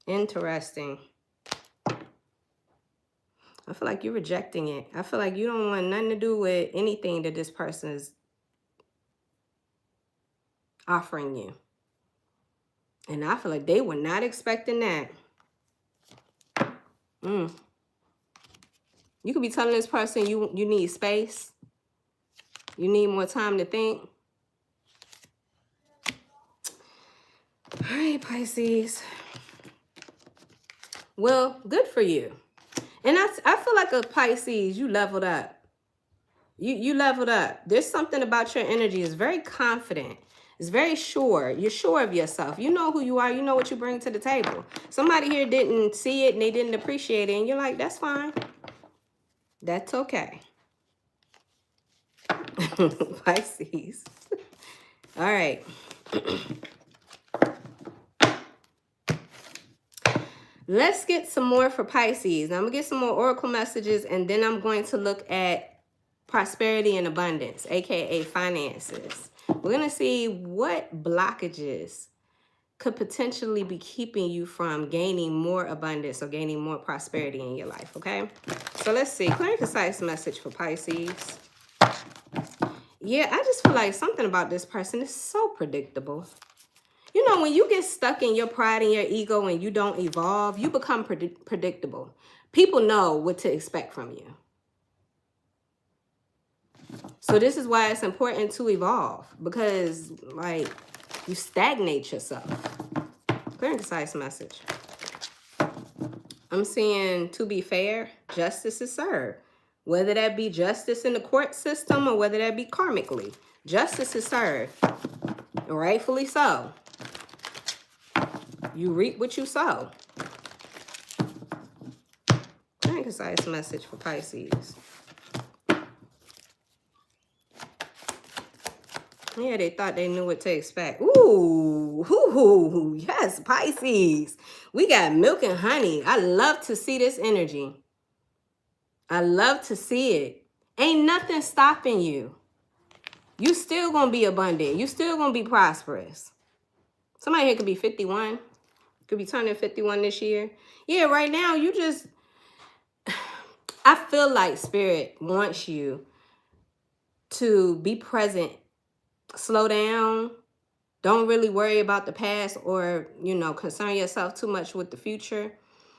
Interesting. I feel like you're rejecting it. I feel like you don't want nothing to do with anything that this person is offering you. And I feel like they were not expecting that. You could be telling this person you need space. You need more time to think. All right, Pisces. Well, good for you. And I feel like a Pisces, you leveled up. You leveled up. There's something about your energy. It's very confident. It's very sure. You're sure of yourself. You know who you are. You know what you bring to the table. Somebody here didn't see it and they didn't appreciate it. And you're like, that's fine. That's okay. Pisces. All right. Let's get some more for Pisces. Now, I'm going to get some more oracle messages, and then I'm going to look at prosperity and abundance, aka finances. We're going to see what blockages could potentially be keeping you from gaining more abundance or gaining more prosperity in your life, okay? So let's see. Clear and concise message for Pisces. Yeah, I just feel like something about this person is so predictable. You know, when you get stuck in your pride and your ego and you don't evolve, you become predictable. People know what to expect from you. So this is why it's important to evolve, because, like, you stagnate yourself. Clear and concise message. I'm seeing, to be fair, justice is served. Whether that be justice in the court system or whether that be karmically, justice is served. Rightfully so. You reap what you sow. Clear and concise message for Pisces. Yeah, they thought they knew what to expect. Ooh, yes, Pisces. We got milk and honey. I love to see this energy. I love to see it. Ain't nothing stopping you. You still gonna be abundant. You still gonna be prosperous. Somebody here could be 51. Could be turning 51 this year. Yeah, right now you just... I feel like Spirit wants you to be present. Slow down. Don't really worry about the past or, you know, concern yourself too much with the future.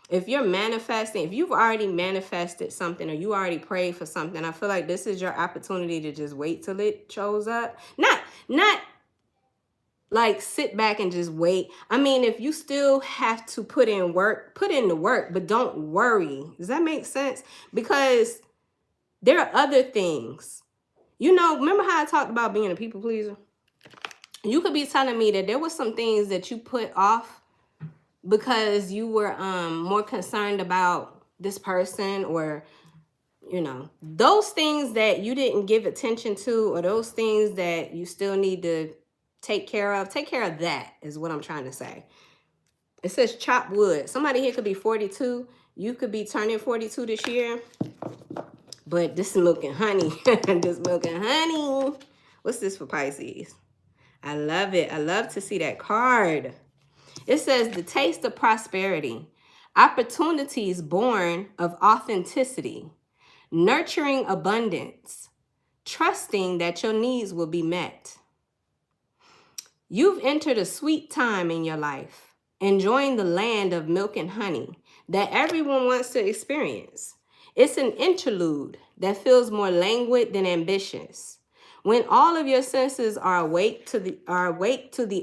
If you're manifesting, if you've already manifested something or you already prayed for something, I feel like this is your opportunity to just wait till it shows up. Not like sit back and just wait. I mean, if you still have to put in work, put in the work, but don't worry. Does that make sense? Because there are other things. You know, remember how I talked about being a people pleaser? You could be telling me that there was some things that you put off because you were more concerned about this person, or, you know, those things that you didn't give attention to, or those things that you still need to take care of. Take care of that is what I'm trying to say. It says chop wood. Somebody here could be 42. You could be turning 42 this year. But this is milk and honey. This milk and honey. What's this for Pisces? I love it. I love to see that card. It says the taste of prosperity. Opportunities born of authenticity. Nurturing abundance. Trusting that your needs will be met. You've entered a sweet time in your life. Enjoying the land of milk and honey that everyone wants to experience. It's an interlude that feels more languid than ambitious. When all of your senses are awake to the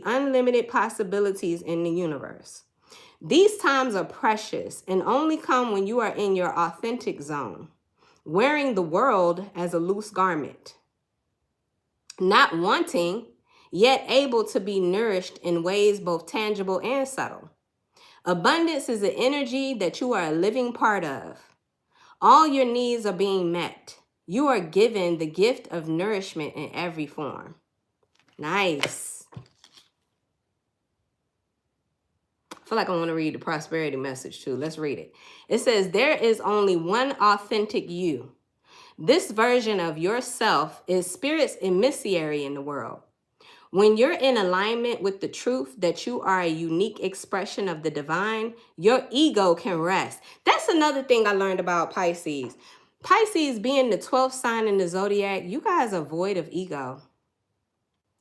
unlimited possibilities in the universe. These times are precious and only come when you are in your authentic zone, wearing the world as a loose garment. Not wanting, yet able to be nourished in ways both tangible and subtle. Abundance is an energy that you are a living part of. All your needs are being met. You are given the gift of nourishment in every form. Nice. I feel like I want to read the prosperity message too. Let's read it. It says, there is only one authentic you. This version of yourself is Spirit's emissary in the world. When you're in alignment with the truth that you are a unique expression of the divine, your ego can rest. That's another thing I learned about Pisces. Pisces being the 12th sign in the zodiac, you guys are void of ego.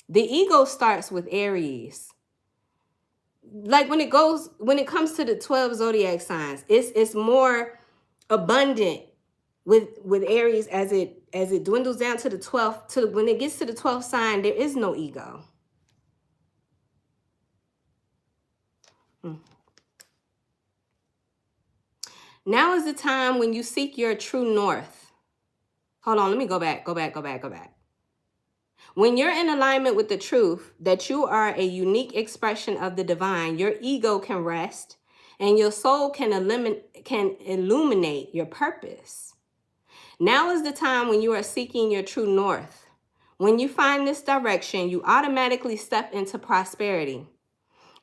The ego starts with Aries. Like when it comes to the 12 zodiac signs, it's more abundant with Aries as it dwindles down to the 12th, to when it gets to the 12th sign, there is no ego. Now is the time when you seek your true north. Hold on, let me go back. When you're in alignment with the truth that you are a unique expression of the divine, your ego can rest and your soul can illuminate your purpose. Now is the time when you are seeking your true north. When you find this direction, you automatically step into prosperity.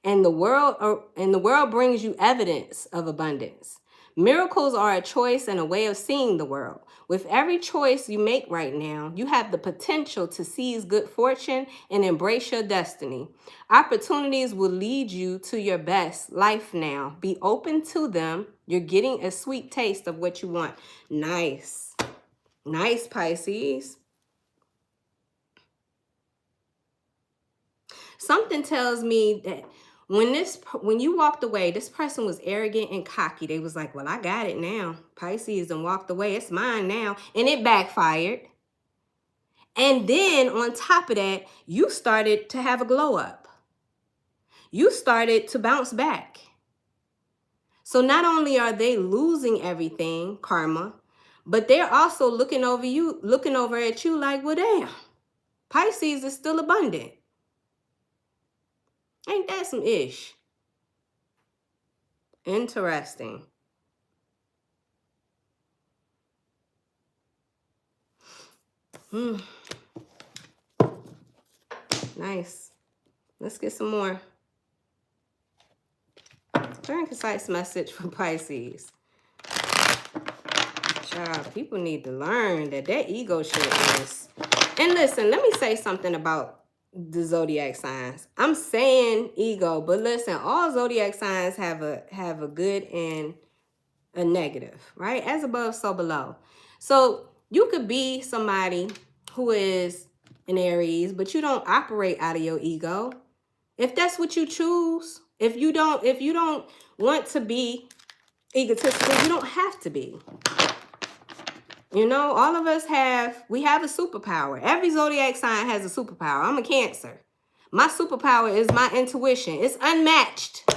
And the world brings you evidence of abundance. Miracles are a choice and a way of seeing the world. With every choice you make right now, you have the potential to seize good fortune and embrace your destiny. Opportunities will lead you to your best life now. Be open to them. You're getting a sweet taste of what you want. Nice. Nice, Pisces. Something tells me that when you walked away, this person was arrogant and cocky. They was like, well, I got it now. Pisces and walked away. It's mine now. And it backfired. And then on top of that, you started to have a glow up. You started to bounce back. So not only are they losing everything, karma, but they're also looking over at you like, well, damn, Pisces is still abundant. Ain't that some ish? Interesting. Nice. Let's get some more. Very concise message for Pisces. Child, people need to learn that their ego shit is. And listen, let me say something about the zodiac signs. I'm saying ego, but listen, all zodiac signs have a good and a negative, right? As above, so below. So you could be somebody who is an Aries, but you don't operate out of your ego. If that's what you choose, if you don't want to be egotistical, you don't have to be. You know, all of us have a superpower. Every zodiac sign has a superpower. I'm a Cancer. My superpower is my intuition. It's unmatched.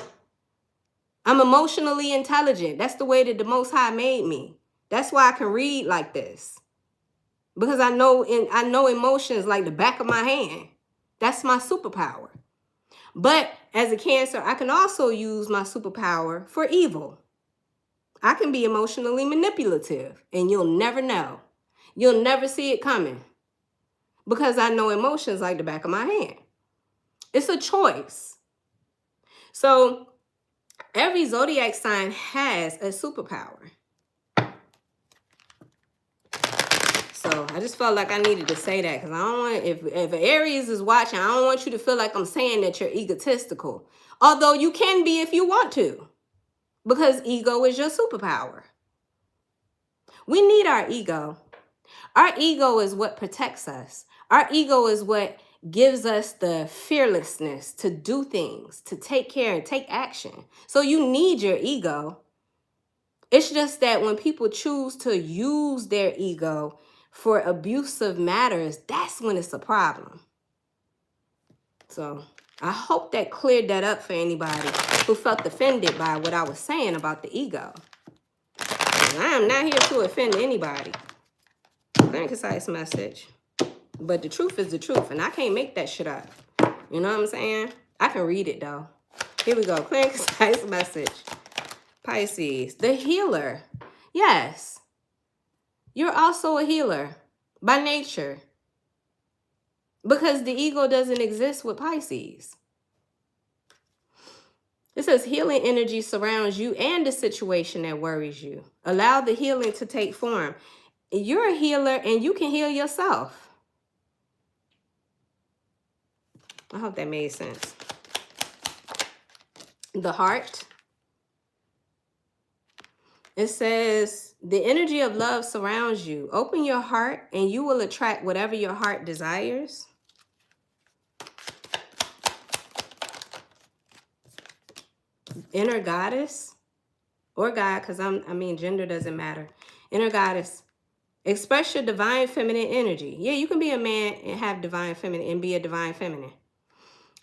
I'm emotionally intelligent. That's the way that the Most High made me. That's why I can read like this. Because I know emotions like the back of my hand. That's my superpower. But as a Cancer, I can also use my superpower for evil. I can be emotionally manipulative, and you'll never know. You'll never see it coming. Because I know emotions like the back of my hand. It's a choice. So every zodiac sign has a superpower. So I just felt like I needed to say that because I don't want, if Aries is watching, I don't want you to feel like I'm saying that you're egotistical. Although you can be if you want to, because ego is your superpower. We need our ego. Our ego is what protects us. Our ego is what gives us the fearlessness to do things, to take care and take action. So you need your ego. It's just that when people choose to use their ego for abusive matters, that's when it's a problem. So I hope that cleared that up for anybody who felt offended by what I was saying about the ego. And I am not here to offend anybody. Very concise message. But the truth is the truth, and I can't make that shit up. You know what I'm saying? I can read it, though. Here we go. Clear and concise message. Pisces, the healer. Yes. You're also a healer by nature. Because the ego doesn't exist with Pisces. It says healing energy surrounds you and the situation that worries you. Allow the healing to take form. You're a healer and you can heal yourself. I hope that made sense. The heart. It says the energy of love surrounds you. Open your heart and you will attract whatever your heart desires. Inner goddess or God, because gender doesn't matter. Inner goddess. Express your divine feminine energy. Yeah, you can be a man and have divine feminine and be a divine feminine.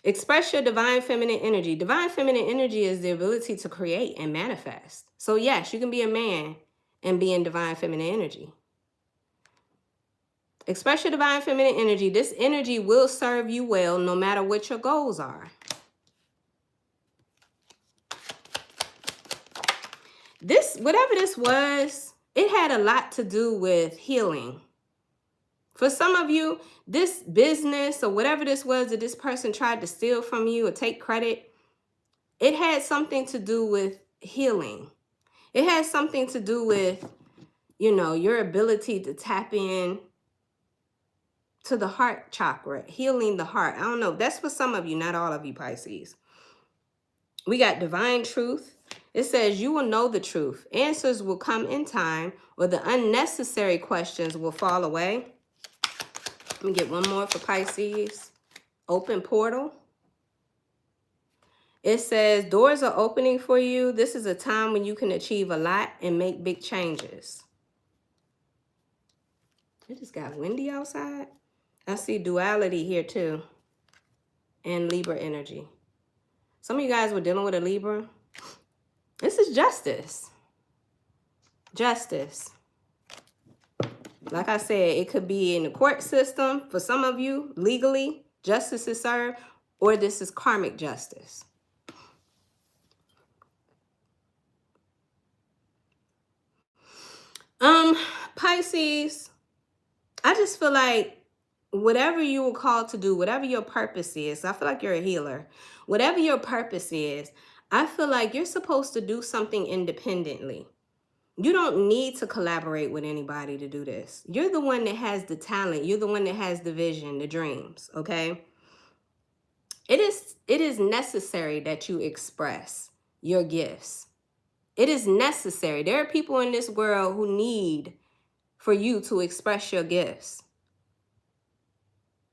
Express your divine feminine energy. Divine feminine energy is the ability to create and manifest. So yes, you can be a man and be in divine feminine energy. Express your divine feminine energy. This energy will serve you well no matter what your goals are. This, whatever this was, it had a lot to do with healing. For some of you, this business or whatever this was that this person tried to steal from you or take credit, it had something to do with healing. It has something to do with, you know, your ability to tap in to the heart chakra, healing the heart. I don't know. That's for some of you, not all of you, Pisces. We got divine truth. It says you will know the truth. Answers will come in time, or the unnecessary questions will fall away. Let me get one more for Pisces. Open portal. It says doors are opening for you. This is a time when you can achieve a lot and make big changes. It just got windy outside. I see duality here too. And Libra energy. Some of you guys were dealing with a Libra. This is justice. Justice. Like I said, it could be in the court system. For some of you, legally, justice is served. Or this is karmic justice. Pisces, I just feel like whatever you were called to do, whatever your purpose is, I feel like you're a healer. Whatever your purpose is, I feel like you're supposed to do something independently. You don't need to collaborate with anybody to do this. You're the one that has the talent. You're the one that has the vision, the dreams, okay? It is necessary that you express your gifts. It is necessary. There are people in this world who need for you to express your gifts.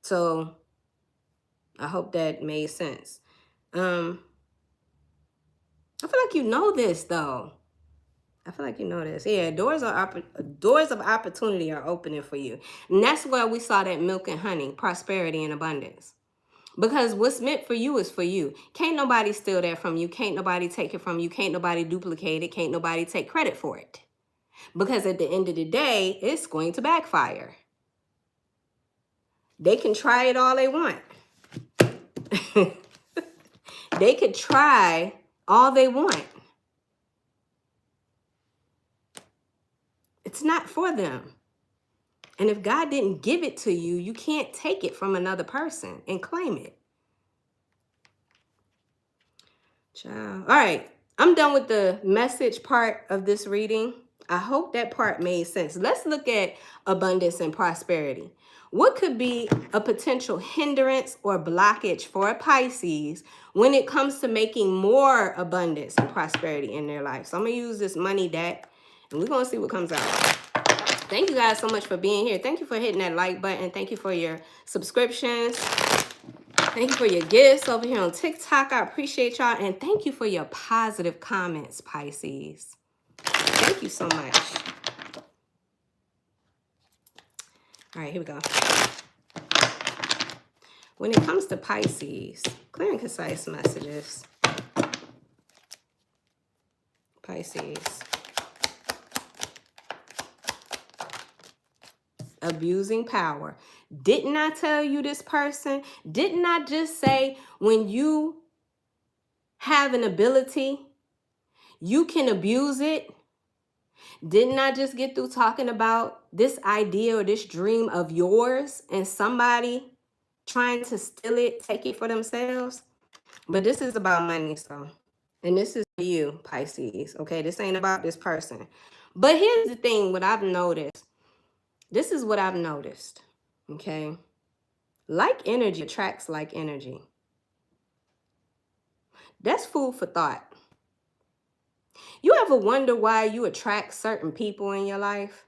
So I hope that made sense. I feel like you know this though. I feel like you know this. Yeah, doors of opportunity are opening for you. And that's where we saw that milk and honey, prosperity and abundance. Because what's meant for you is for you. Can't nobody steal that from you. Can't nobody take it from you. Can't nobody duplicate it. Can't nobody take credit for it. Because at the end of the day, it's going to backfire. They can try it all they want. They could try all they want. It's not for them. And if God didn't give it to you, you can't take it from another person and claim it. Child. All right. I'm done with the message part of this reading. I hope that part made sense. Let's look at abundance and prosperity. What could be a potential hindrance or blockage for a Pisces when it comes to making more abundance and prosperity in their life? So I'm going to use this money deck, and we're going to see what comes out. Thank you guys so much for being here. Thank you for hitting that like button. Thank you for your subscriptions. Thank you for your gifts over here on TikTok. I appreciate y'all. And thank you for your positive comments, Pisces. Thank you so much. All right, here we go. When it comes to Pisces, clear and concise messages. Pisces. Abusing power. Didn't I tell you this person? Didn't I just say when you have an ability, you can abuse it? Didn't I just get through talking about this idea or this dream of yours and somebody trying to steal it, take it for themselves? But this is about money, so. And this is for you, Pisces, okay? This ain't about this person. But here's the thing, what I've noticed. This is what I've noticed, okay? Like energy attracts like energy. That's food for thought. You ever wonder why you attract certain people in your life?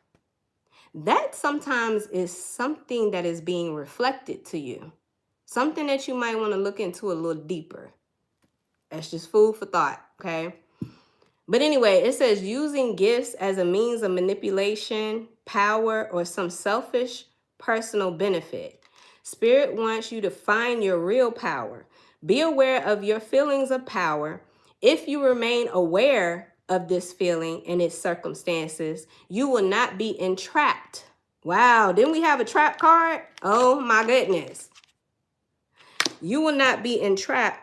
That sometimes is something that is being reflected to you. Something that you might want to look into a little deeper. That's just food for thought, okay? But anyway, it says using gifts as a means of manipulation, power, or some selfish personal benefit. Spirit wants you to find your real power. Be aware of your feelings of power. If you remain aware of this feeling and its circumstances, you will not be entrapped Wow, didn't we have a trap card? Oh my goodness. You will not be entrapped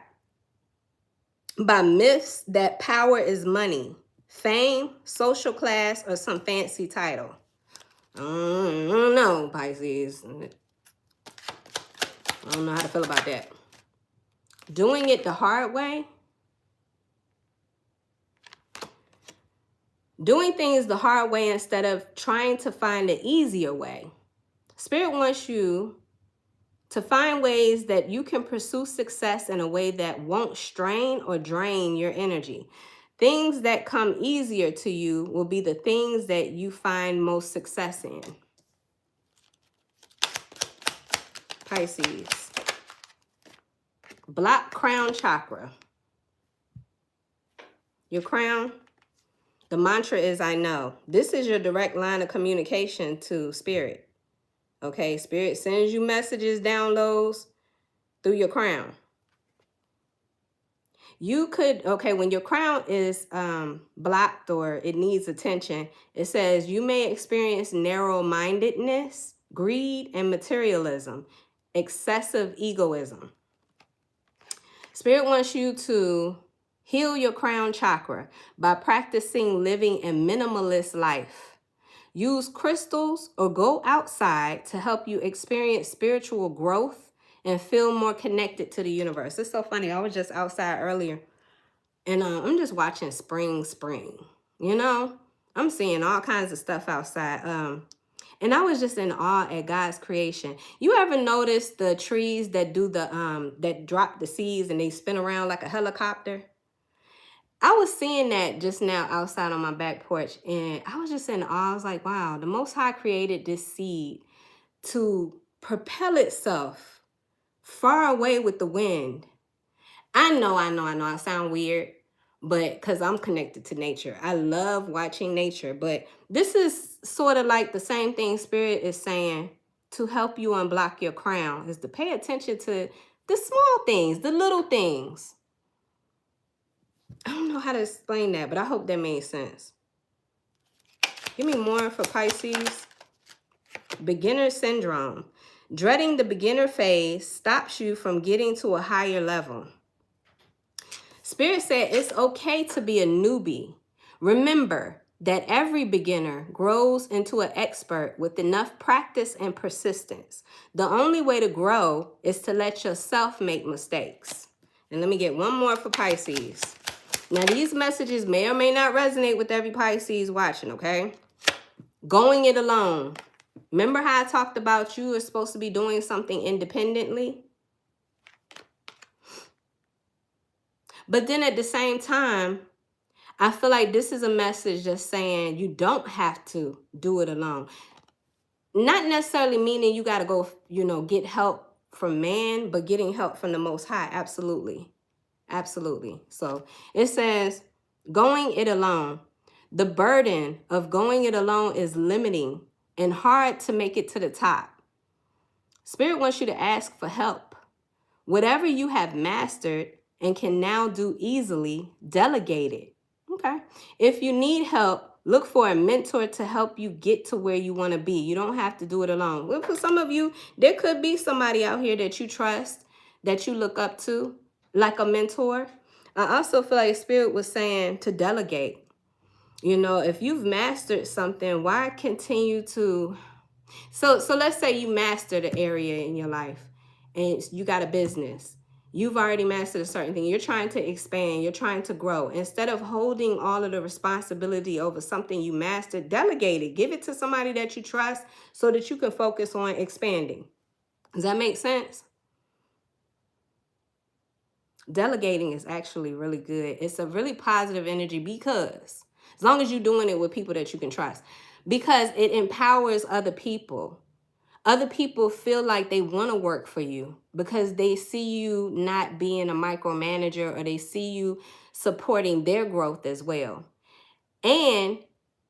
by myths that power is money, fame, social class, or some fancy title. I don't know, Pisces. I don't know how to feel about that. Doing it the hard way. Doing things the hard way instead of trying to find the easier way. Spirit wants you to find ways that you can pursue success in a way that won't strain or drain your energy. Things that come easier to you will be the things that you find most success in. Pisces. Block crown chakra. Your crown. The mantra is, I know. This is your direct line of communication to Spirit. Okay, Spirit sends you messages, downloads through your crown. You could, okay, when your crown is blocked or it needs attention, it says you may experience narrow-mindedness, greed, and materialism, excessive egoism. Spirit wants you to heal your crown chakra by practicing living a minimalist life. Use crystals or go outside to help you experience spiritual growth and feel more connected to the universe. It's so funny. I was just outside earlier and I'm just watching spring. You know, I'm seeing all kinds of stuff outside. And I was just in awe at God's creation. You ever notice the trees that do the that drop the seeds and they spin around like a helicopter? I was seeing that just now outside on my back porch, and I was just in awe. I was like, wow, the Most High created this seed to propel itself far away with the wind. I know, I sound weird, but because I'm connected to nature. I love watching nature, but this is sort of like the same thing Spirit is saying to help you unblock your crown, is to pay attention to the small things, the little things. I don't know how to explain that, but I hope that made sense. Give me more for Pisces. Beginner syndrome. Dreading the beginner phase stops you from getting to a higher level. Spirit said it's okay to be a newbie. Remember that every beginner grows into an expert with enough practice and persistence. The only way to grow is to let yourself make mistakes. And let me get one more for Pisces. Now, these messages may or may not resonate with every Pisces watching, okay? Going it alone. Remember how I talked about you are supposed to be doing something independently? But then at the same time, I feel like this is a message just saying you don't have to do it alone. Not necessarily meaning you got to go, you know, get help from man, but getting help from the Most High. Absolutely. Absolutely. So it says, going it alone. The burden of going it alone is limiting and hard to make it to the top. Spirit wants you to ask for help. Whatever you have mastered and can now do easily, delegate it. Okay. If you need help, look for a mentor to help you get to where you want to be. You don't have to do it alone. Well, for some of you, there could be somebody out here that you trust, that you look up to, like a mentor. I also feel like Spirit was saying to delegate. You know, if you've mastered something, why continue to... So let's say you mastered an area in your life and you got a business. You've already mastered a certain thing. You're trying to expand. You're trying to grow. Instead of holding all of the responsibility over something you mastered, delegate it. Give it to somebody that you trust so that you can focus on expanding. Does that make sense? Delegating is actually really good. It's a really positive energy because as long as you're doing it with people that you can trust, because it empowers other people. Other people feel like they want to work for you because they see you not being a micromanager, or they see you supporting their growth as well. And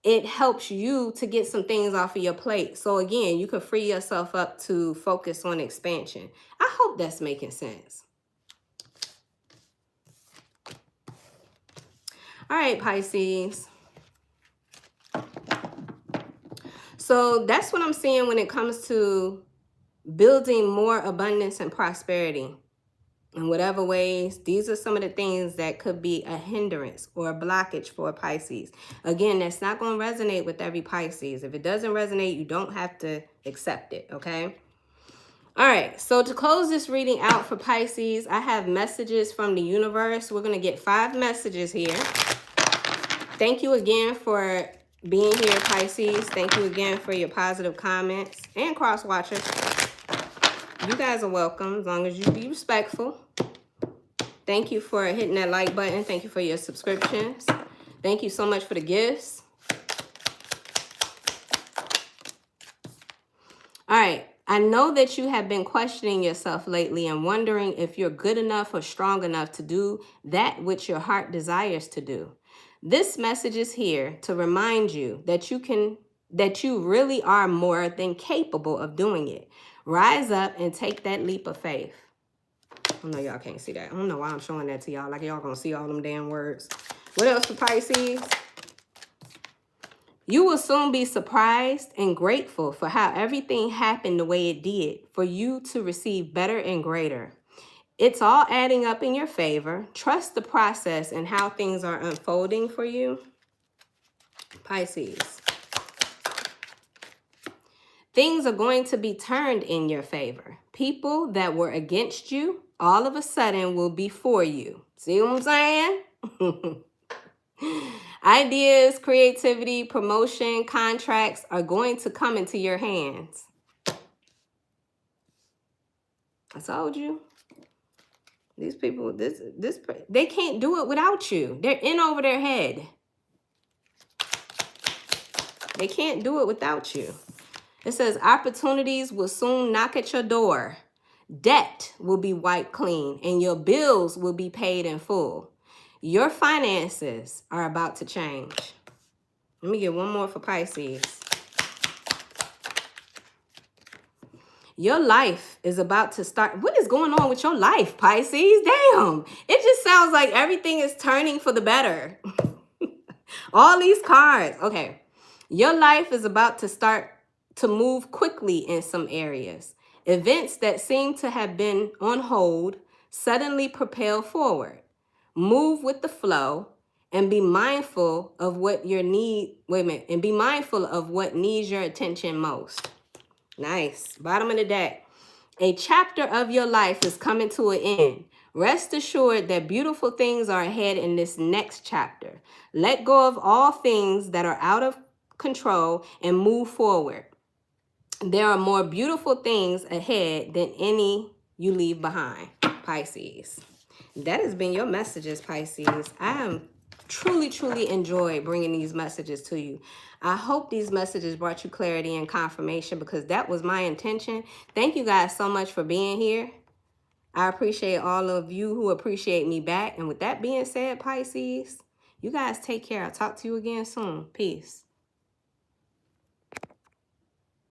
it helps you to get some things off of your plate. So again, you can free yourself up to focus on expansion. I hope that's making sense. All right, Pisces. So that's what I'm seeing when it comes to building more abundance and prosperity. In whatever ways, these are some of the things that could be a hindrance or a blockage for Pisces. Again, that's not going to resonate with every Pisces. If it doesn't resonate, you don't have to accept it, okay? All right, so to close this reading out for Pisces, I have messages from the universe. We're going to get 5 messages here. Thank you again for being here, Pisces. Thank you again for your positive comments and cross watchers. You guys are welcome as long as you be respectful. Thank you for hitting that like button. Thank you for your subscriptions. Thank you so much for the gifts. All right. I know that you have been questioning yourself lately and wondering if you're good enough or strong enough to do that which your heart desires to do. This message is here to remind you that you really are more than capable of doing it. Rise up and take that leap of faith. I know y'all can't see that. I don't know why I'm showing that to y'all. Like y'all gonna see all them damn words. What else for Pisces? You will soon be surprised and grateful for how everything happened the way it did for you to receive better and greater. It's all adding up in your favor. Trust the process and how things are unfolding for you. Pisces. Things are going to be turned in your favor. People that were against you all of a sudden will be for you. See what I'm saying? Ideas, creativity, promotion, contracts are going to come into your hands. I told you. These people, they can't do it without you. They're in over their head. They can't do it without you. It says opportunities will soon knock at your door. Debt will be wiped clean and your bills will be paid in full. Your finances are about to change. Let me get one more for Pisces. Your life is about to start. What is going on with your life, Pisces? Damn. It just sounds like everything is turning for the better. All these cards. Okay. Your life is about to start to move quickly in some areas. Events that seem to have been on hold suddenly propel forward. Move with the flow and be mindful of what and be mindful of what needs your attention most. Nice. Bottom of the deck. A chapter of your life is coming to an end. Rest assured that beautiful things are ahead in this next chapter. Let go of all things that are out of control and move forward. There are more beautiful things ahead than any you leave behind, Pisces. That has been your messages, Pisces. I am truly enjoyed bringing these messages to you. I hope these messages brought you clarity and confirmation because that was my intention. Thank you guys so much for being here. I appreciate all of you who appreciate me back. And with that being said, Pisces, you guys take care. I'll talk to you again soon. Peace.